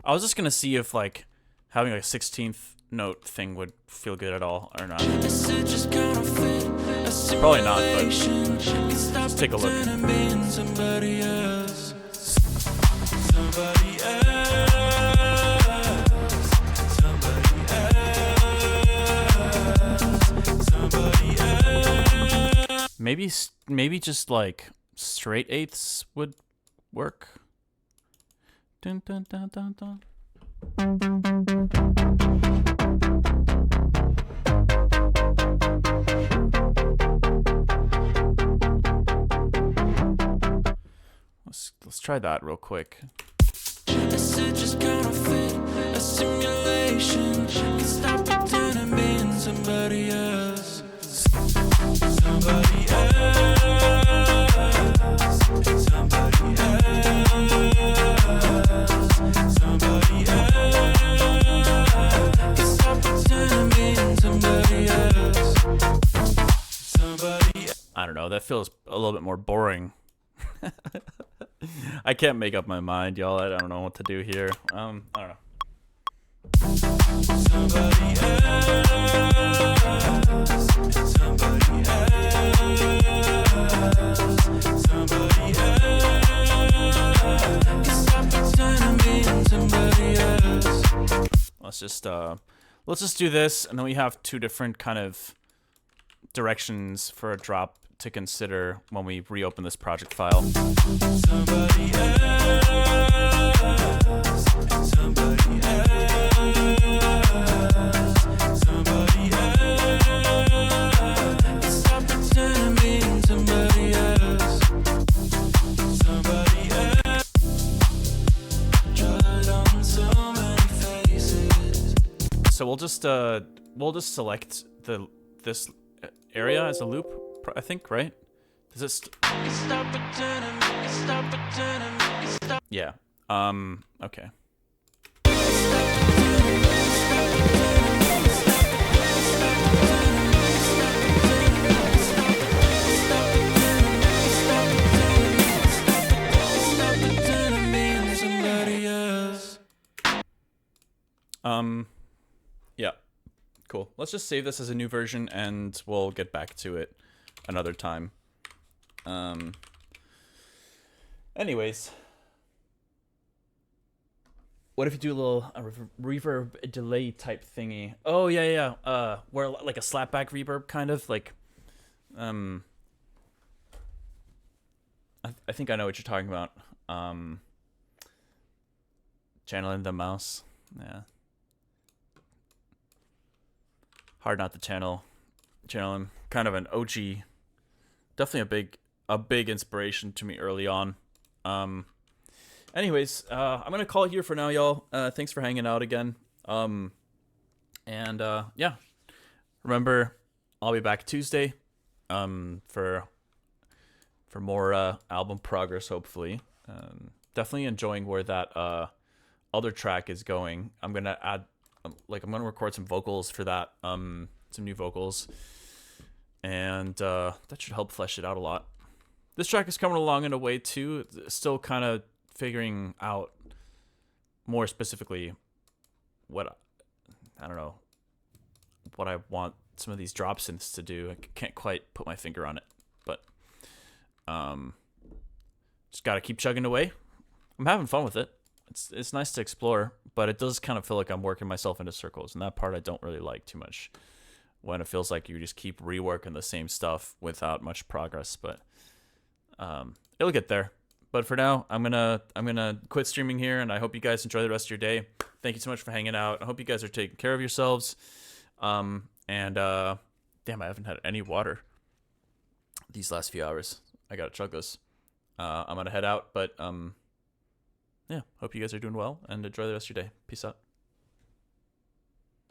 I was just gonna see if like having like a 16th note thing would feel good at all or not. Probably not, but let's take a look. Maybe just like straight eighths would work. Dun, dun, dun, dun, dun. Let's try that real quick. Is it just counterfeit, a simulation? Can stop pretending being somebody else. Somebody else. Somebody else. Somebody else. Can stop pretending being somebody else. Somebody else. I don't know. That feels a little bit more boring. I can't make up my mind, y'all. I don't know what to do here. I don't know. Somebody else. Somebody else. Somebody else. Can stop pretending being somebody else. Let's just do this, and then we have two different kind of directions for a drop to consider when we reopen this project file. Somebody else. Somebody else. Somebody else. Can stop pretending being somebody else. Somebody else. Tried on so many faces. So we'll just select this area as a loop, I think, right? Does this? Stop pretending. Stop pretending. Stop. Yeah. Okay. Yeah. Cool. Let's just save this as a new version, and we'll get back to it another time. Anyways, what if you do a little reverb delay type thingy? Oh yeah. Where like a slapback reverb kind of like. I think I know what you're talking about. Channeling the mouse. Yeah. Hard not to channel him. Kind of an OG. Definitely a big inspiration to me early on. Anyways, I'm gonna call it here for now, y'all. Thanks for hanging out again. Yeah. Remember, I'll be back Tuesday. For more album progress, hopefully. Definitely enjoying where that other track is going. I'm gonna add, I'm gonna record some vocals for that. Some new vocals, and that should help flesh it out a lot. This track is coming along in a way too. Still kind of figuring out more specifically what I don't know what I want some of these drop synths to do. I can't quite put my finger on it, but just gotta keep chugging away. I'm having fun with it. It's nice to explore, but it does kind of feel like I'm working myself into circles, and that part I don't really like too much. When it feels like you just keep reworking the same stuff without much progress, but it'll get there. But for now, I'm gonna quit streaming here, and I hope you guys enjoy the rest of your day. Thank you so much for hanging out. I hope you guys are taking care of yourselves. Damn, I haven't had any water these last few hours. I gotta chug this. I'm gonna head out, but yeah, hope you guys are doing well and enjoy the rest of your day. Peace out.